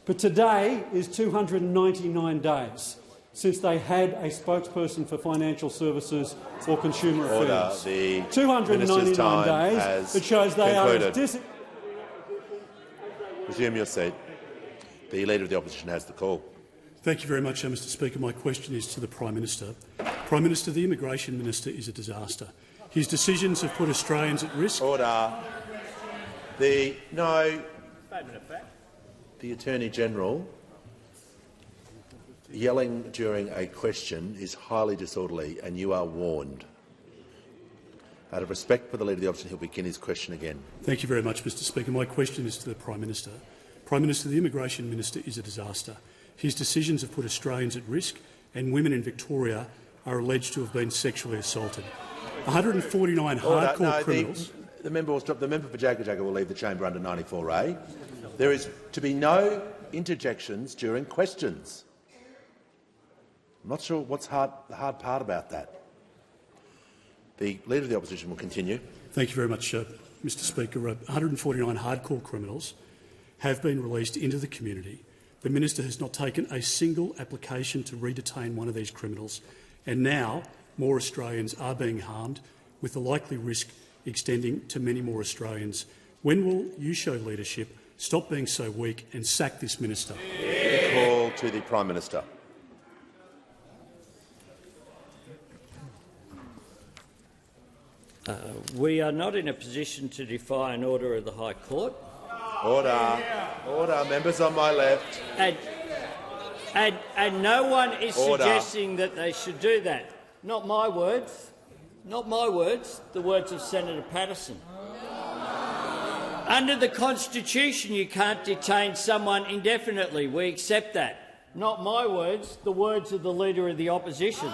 but today is 299 days since they had a spokesperson for financial services or consumer affairs. The 299 days. It shows they concluded. are. Resume your seat. The Leader of the Opposition has the call. Thank you very much, Mr Speaker. My question is to the Prime Minister. Prime Minister, the Immigration Minister is a disaster. His decisions have put Australians at risk. Order. The Attorney-General yelling during a question is highly disorderly, and you are warned. Out of respect for the Leader of the Opposition, he'll begin his question again. Thank you very much, Mr Speaker. My question is to the Prime Minister. Prime Minister, the Immigration Minister is a disaster. His decisions have put Australians at risk, and women in Victoria are alleged to have been sexually assaulted. 149 hardcore criminals. The member for Jagga will leave the chamber under 94A. There is to be no interjections during questions. I'm not sure what's the hard part about that. The Leader of the Opposition will continue. Thank you very much, Mr Speaker. 149 hardcore criminals have been released into the community. The Minister has not taken a single application to redetain one of these criminals, and now more Australians are being harmed, with the likely risk extending to many more Australians. When will you show leadership, stop being so weak and sack this Minister? The call to the Prime Minister. We are not in a position to defy an order of the High Court. Order. Order. Members on my left. And no one is suggesting that they should do that. Not my words. Not my words. The words of Senator Patterson. Under the Constitution, you can't detain someone indefinitely. We accept that. Not my words. The words of the Leader of the Opposition.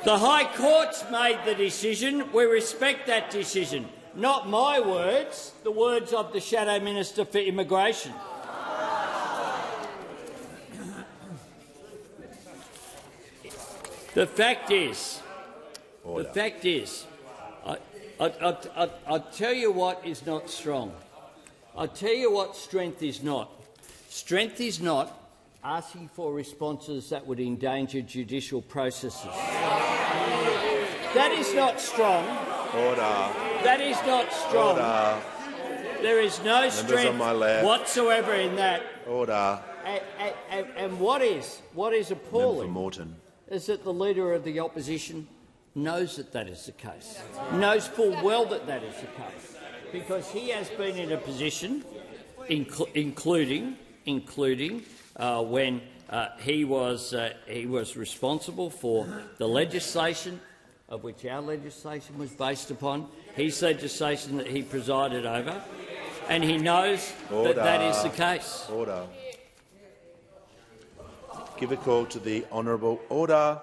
The High Court's made the decision. We respect that decision. Not my words. The words of the Shadow Minister for Immigration. The fact is, I'll tell you what is not strong. I'll tell you what strength is not. Strength is not asking for responses that would endanger judicial processes. That is not strong. Order. That is not strong. Order. There is no strength whatsoever in that. Order. And what is appalling Morton is that the Leader of the Opposition knows that that is the case, knows full well that that is the case, because he has been in a position, including when he was responsible for the legislation of which our legislation was based upon, his legislation that he presided over, and he knows that that is the case. Order. Give a call to the Honourable. Order.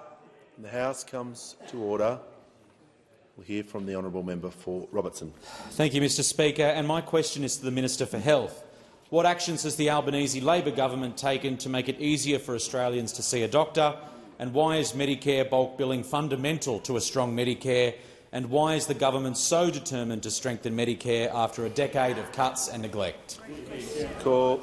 The House comes to order. We'll hear from the Honourable Member for Robertson. Thank you, Mr Speaker. And my question is to the Minister for Health. What actions has the Albanese Labor government taken to make it easier for Australians to see a doctor? And why is Medicare bulk billing fundamental to a strong Medicare And why is the government so determined to strengthen Medicare after a decade of cuts and neglect? Call.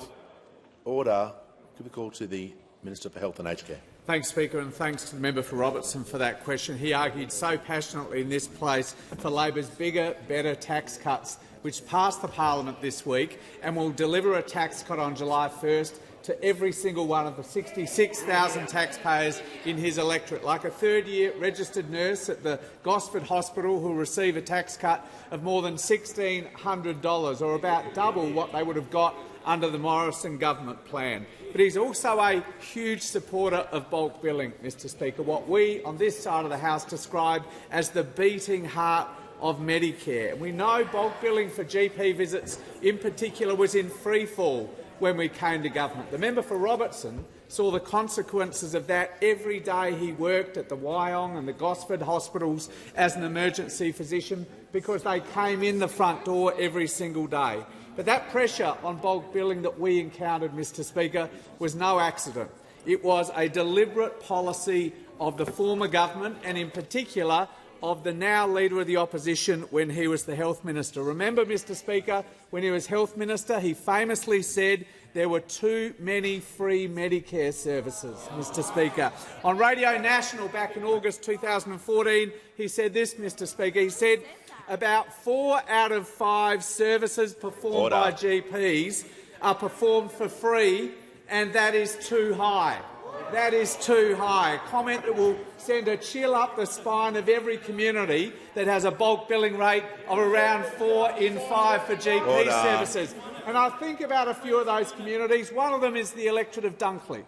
Order. Give a call to the Minister for Health and Aged Care. Thanks, Speaker, and thanks to the member for Robertson for that question. He argued so passionately in this place for Labor's bigger, better tax cuts, which passed the parliament this week and will deliver a tax cut on July 1st to every single one of the 66,000 taxpayers in his electorate, like a third-year registered nurse at the Gosford Hospital who will receive a tax cut of more than $1,600, or about double what they would have got under the Morrison government plan. But he's also a huge supporter of bulk billing, Mr Speaker, what we on this side of the House describe as the beating heart of Medicare. We know bulk billing for GP visits in particular was in freefall when we came to government. The member for Robertson saw the consequences of that every day he worked at the Wyong and the Gosford hospitals as an emergency physician, because they came in the front door every single day. But that pressure on bulk billing that we encountered, Mr Speaker, was no accident. It was a deliberate policy of the former government, and in particular of the now Leader of the Opposition when he was the Health Minister. Remember, Mr Speaker, when he was Health Minister, he famously said there were too many free Medicare services, Mr Speaker. On Radio National back in August 2014, he said this, Mr Speaker. He said about 4 out of 5 services performed by GPs are performed for free, and that is too high. That is too high. A comment that will send a chill up the spine of every community that has a bulk billing rate of around 4 in 5 for GP services. And I think about a few of those communities. One of them is the electorate of Dunkley.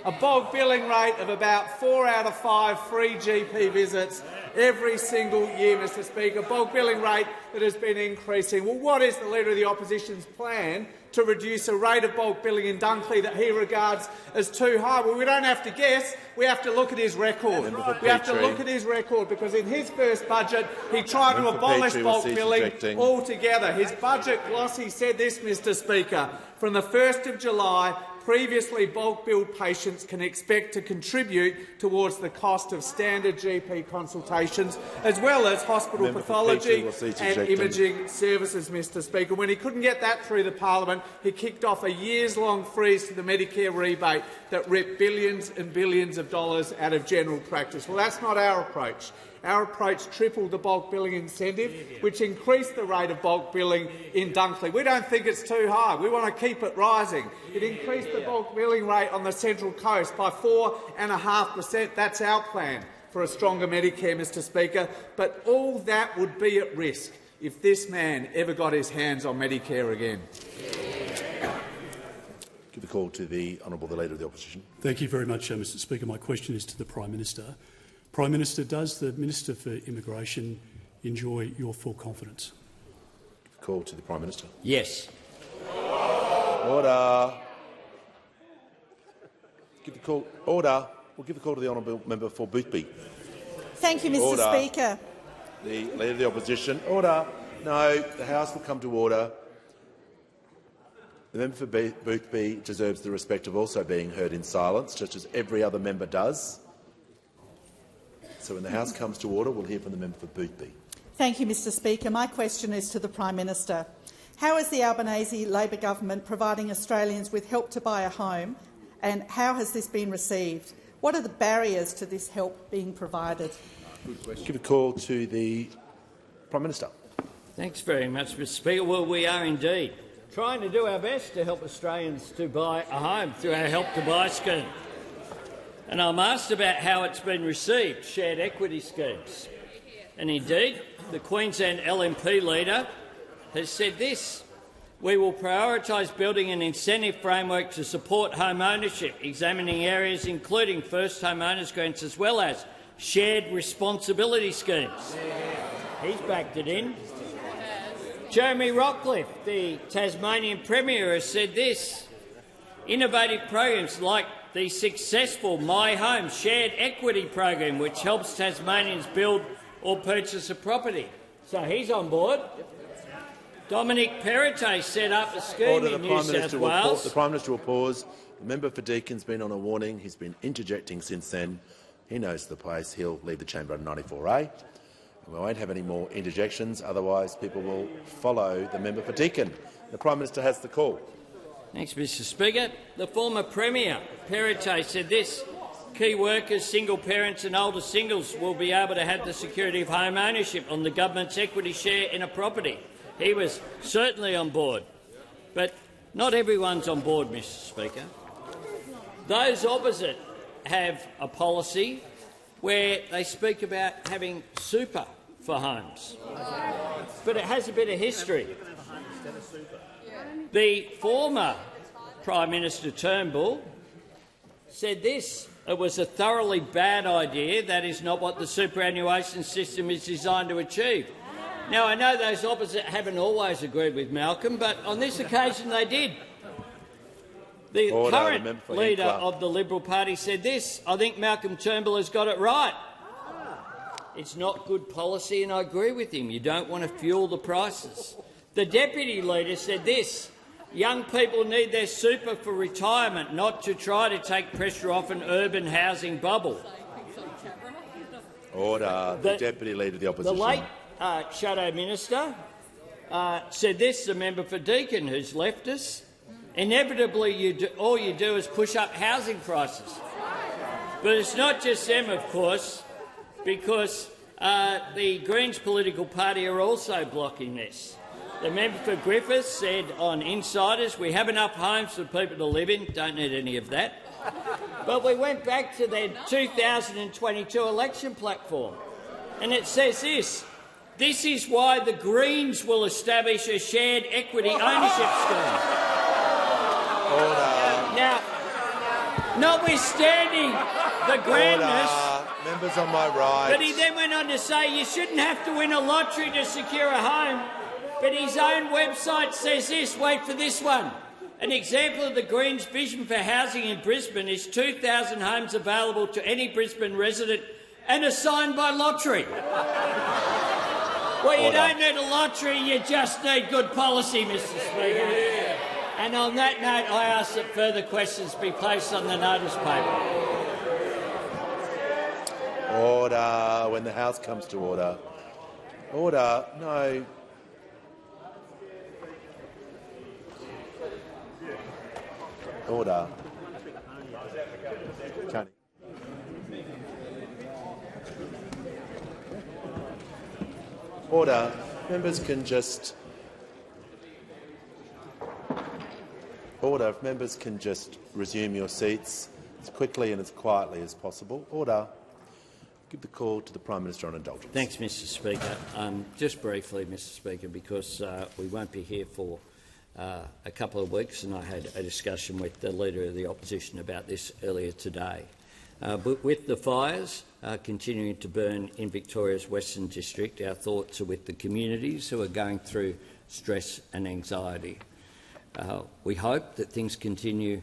A bulk billing rate of about 4 out of 5 free GP visits every single year, Mr Speaker. Bulk billing rate that has been increasing. Well, what is the Leader of the Opposition's plan to reduce a rate of bulk billing in Dunkley that he regards as too high? Well, we don't have to guess. We have to look at his record. We have to look at his record, because in his first budget he tried to abolish bulk billing altogether. His budget glossy said this, Mr Speaker: from the 1st of July, previously bulk billed patients can expect to contribute towards the cost of standard GP consultations, as well as hospital pathology and imaging services, Mr Speaker. When he couldn't get that through the parliament, he kicked off a years-long freeze to the Medicare rebate that ripped billions and billions of dollars out of general practice. Well, that's not our approach. Our approach tripled the bulk billing incentive, which increased the rate of bulk billing in Dunkley. We don't think it's too high. We want to keep it rising. It increased the bulk billing rate on the Central Coast by 4.5%. That's our plan for a stronger Medicare, Mr Speaker. But all that would be at risk if this man ever got his hands on Medicare again. Give the call to the Honourable the Leader of the Opposition. Thank you very much, Mr Speaker. My question is to the Prime Minister. Prime Minister, does the Minister for Immigration enjoy your full confidence? Call to the Prime Minister. Yes. Order. Give the call. Order. We'll give the call to the honourable member for Boothby. Thank you, Mr Order. Speaker. The Leader of the Opposition. Order. No, the House will come to order. The member for Boothby deserves the respect of also being heard in silence, just as every other member does. So when the House comes to order, we'll hear from the member for Boothby. Thank you, Mr Speaker. My question is to the Prime Minister. How is the Albanese Labor government providing Australians with help to buy a home, and how has this been received? What are the barriers to this help being provided? Give a call to the Prime Minister. Thanks very much, Mr Speaker. Well, we are indeed trying to do our best to help Australians to buy a home through our Help to Buy scheme. And I'm asked about how it's been received, shared equity schemes. And indeed, the Queensland LNP leader has said this: we will prioritise building an incentive framework to support home ownership, examining areas including first home owners grants as well as shared responsibility schemes. He's backed it in. Jeremy Rockcliffe, the Tasmanian Premier, has said this: innovative programs like the successful My Home shared equity program, which helps Tasmanians build or purchase a property. So he's on board. Dominic Perrottet set up a scheme in New South Wales. The Prime Minister will pause. The member for Deacon's been on a warning. He's been interjecting since then. He knows the place. He'll leave the chamber under 94A. We won't have any more interjections, otherwise people will follow the member for Deakin. The Prime Minister has the call. Thanks, Mr Speaker. The former Premier, Perrottet, said this: key workers, single parents and older singles will be able to have the security of home ownership on the government's equity share in a property. He was certainly on board. But not everyone's on board, Mr Speaker. Those opposite have a policy where they speak about having super for homes. But it has a bit of history. The former Prime Minister Turnbull said this: it was a thoroughly bad idea. That is not what the superannuation system is designed to achieve. Now, I know those opposite haven't always agreed with Malcolm, but on this occasion they did. The current leader of the Liberal Party said this: I think Malcolm Turnbull has got it right. It's not good policy, and I agree with him. You don't want to fuel the prices. The deputy leader said this: young people need their super for retirement, not to try to take pressure off an urban housing bubble. Order. The Deputy Leader of the Opposition. The late Shadow Minister said this, the member for Deakin, who's left us: inevitably all you do is push up housing prices. But it's not just them, of course, because the Greens political party are also blocking this. The member for Griffith said on Insiders, we have enough homes for people to live in, don't need any of that. But we went back to their 2022 election platform, and it says this: this is why the Greens will establish a shared equity ownership scheme. Order. Now, notwithstanding the grandness, members on my right. But he then went on to say you shouldn't have to win a lottery to secure a home. But his own website says this, wait for this one: an example of the Greens' vision for housing in Brisbane is 2,000 homes available to any Brisbane resident and assigned by lottery. Well, you don't need a lottery, you just need good policy, Mr Speaker. And on that note, I ask that further questions be placed on the notice paper. Order. When the House comes to order. Order. No. Order. Coney. Order. Members can just... Order. If members can just resume your seats as quickly and as quietly as possible. Order. Give the call to the Prime Minister on indulgence. Thanks, Mr Speaker. Just briefly, Mr Speaker, because we won't be here for a couple of weeks, and I had a discussion with the Leader of the Opposition about this earlier today. But with the fires continuing to burn in Victoria's Western District, our thoughts are with the communities who are going through stress and anxiety. We hope that things continue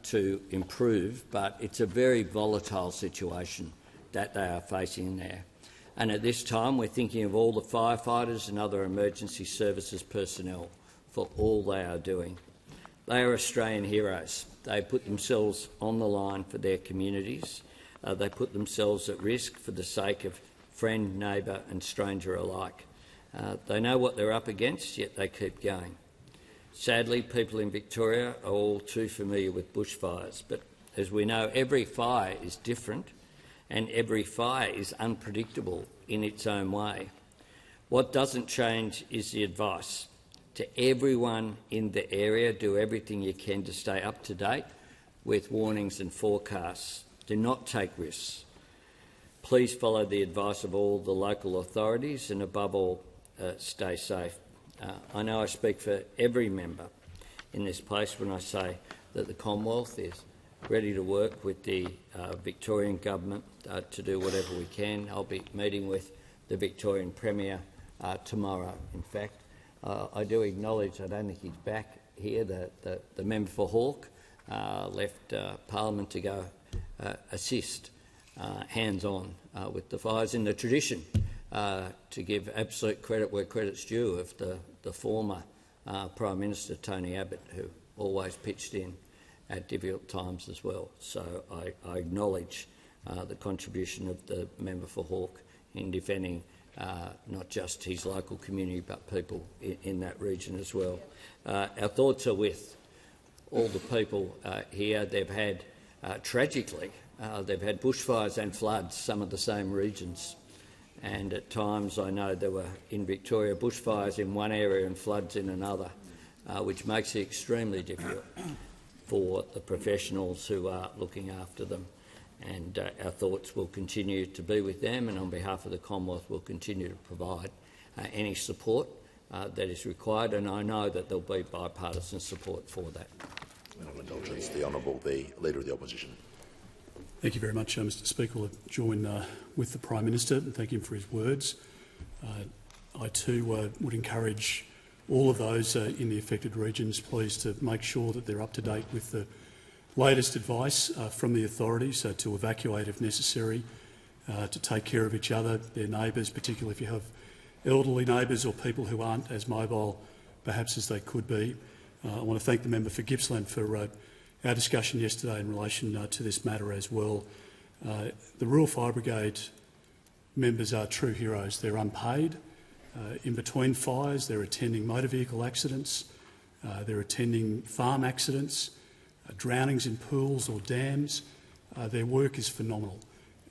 to improve, but it's a very volatile situation that they are facing there. And at this time, we're thinking of all the firefighters and other emergency services personnel for all they are doing. They are Australian heroes. They put themselves on the line for their communities. They put themselves at risk for the sake of friend, neighbour and stranger alike. They know what they're up against, yet they keep going. Sadly, people in Victoria are all too familiar with bushfires, but as we know, every fire is different and every fire is unpredictable in its own way. What doesn't change is the advice. To everyone in the area, do everything you can to stay up to date with warnings and forecasts. Do not take risks. Please follow the advice of all the local authorities and, above all, stay safe. I know I speak for every member in this place when I say that the Commonwealth is ready to work with the Victorian government to do whatever we can. I'll be meeting with the Victorian Premier tomorrow, in fact. I do acknowledge, I don't think he's back here, the member for Hawke left Parliament to go assist hands-on with the fires, in the tradition, to give absolute credit where credit's due, of the former Prime Minister Tony Abbott, who always pitched in at difficult times as well. So I acknowledge the contribution of the member for Hawke in defending not just his local community but people in that region as well. Our thoughts are with all the people here. They've had, tragically, they've had bushfires and floods, some of the same regions. And at times I know there were, in Victoria, bushfires in one area and floods in another, which makes it extremely difficult for the professionals who are looking after them. And our thoughts will continue to be with them, and on behalf of the Commonwealth we'll continue to provide any support that is required, and I know that there will be bipartisan support for that. On indulgence, the Honourable the Leader of the Opposition. Thank you very much, Mr Speaker. I'll join with the Prime Minister and thank him for his words. I too would encourage all of those in the affected regions, please, to make sure that they're up to date with the latest advice from the authorities to evacuate if necessary, to take care of each other, their neighbours, particularly if you have elderly neighbours or people who aren't as mobile perhaps as they could be. I want to thank the member for Gippsland for our discussion yesterday in relation to this matter as well. The Rural Fire Brigade members are true heroes. They're unpaid. In between fires, they're attending motor vehicle accidents, they're attending farm accidents, drownings in pools or dams. Their work is phenomenal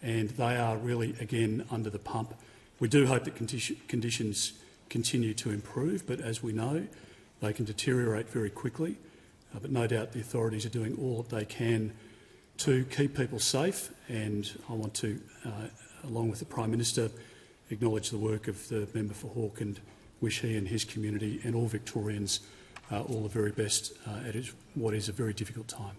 and they are really, again, under the pump. We do hope that conditions continue to improve, but as we know, they can deteriorate very quickly. But no doubt the authorities are doing all that they can to keep people safe, and I want to, along with the Prime Minister, acknowledge the work of the member for Hawke and wish he and his community and all Victorians all the very best at what is a very difficult time.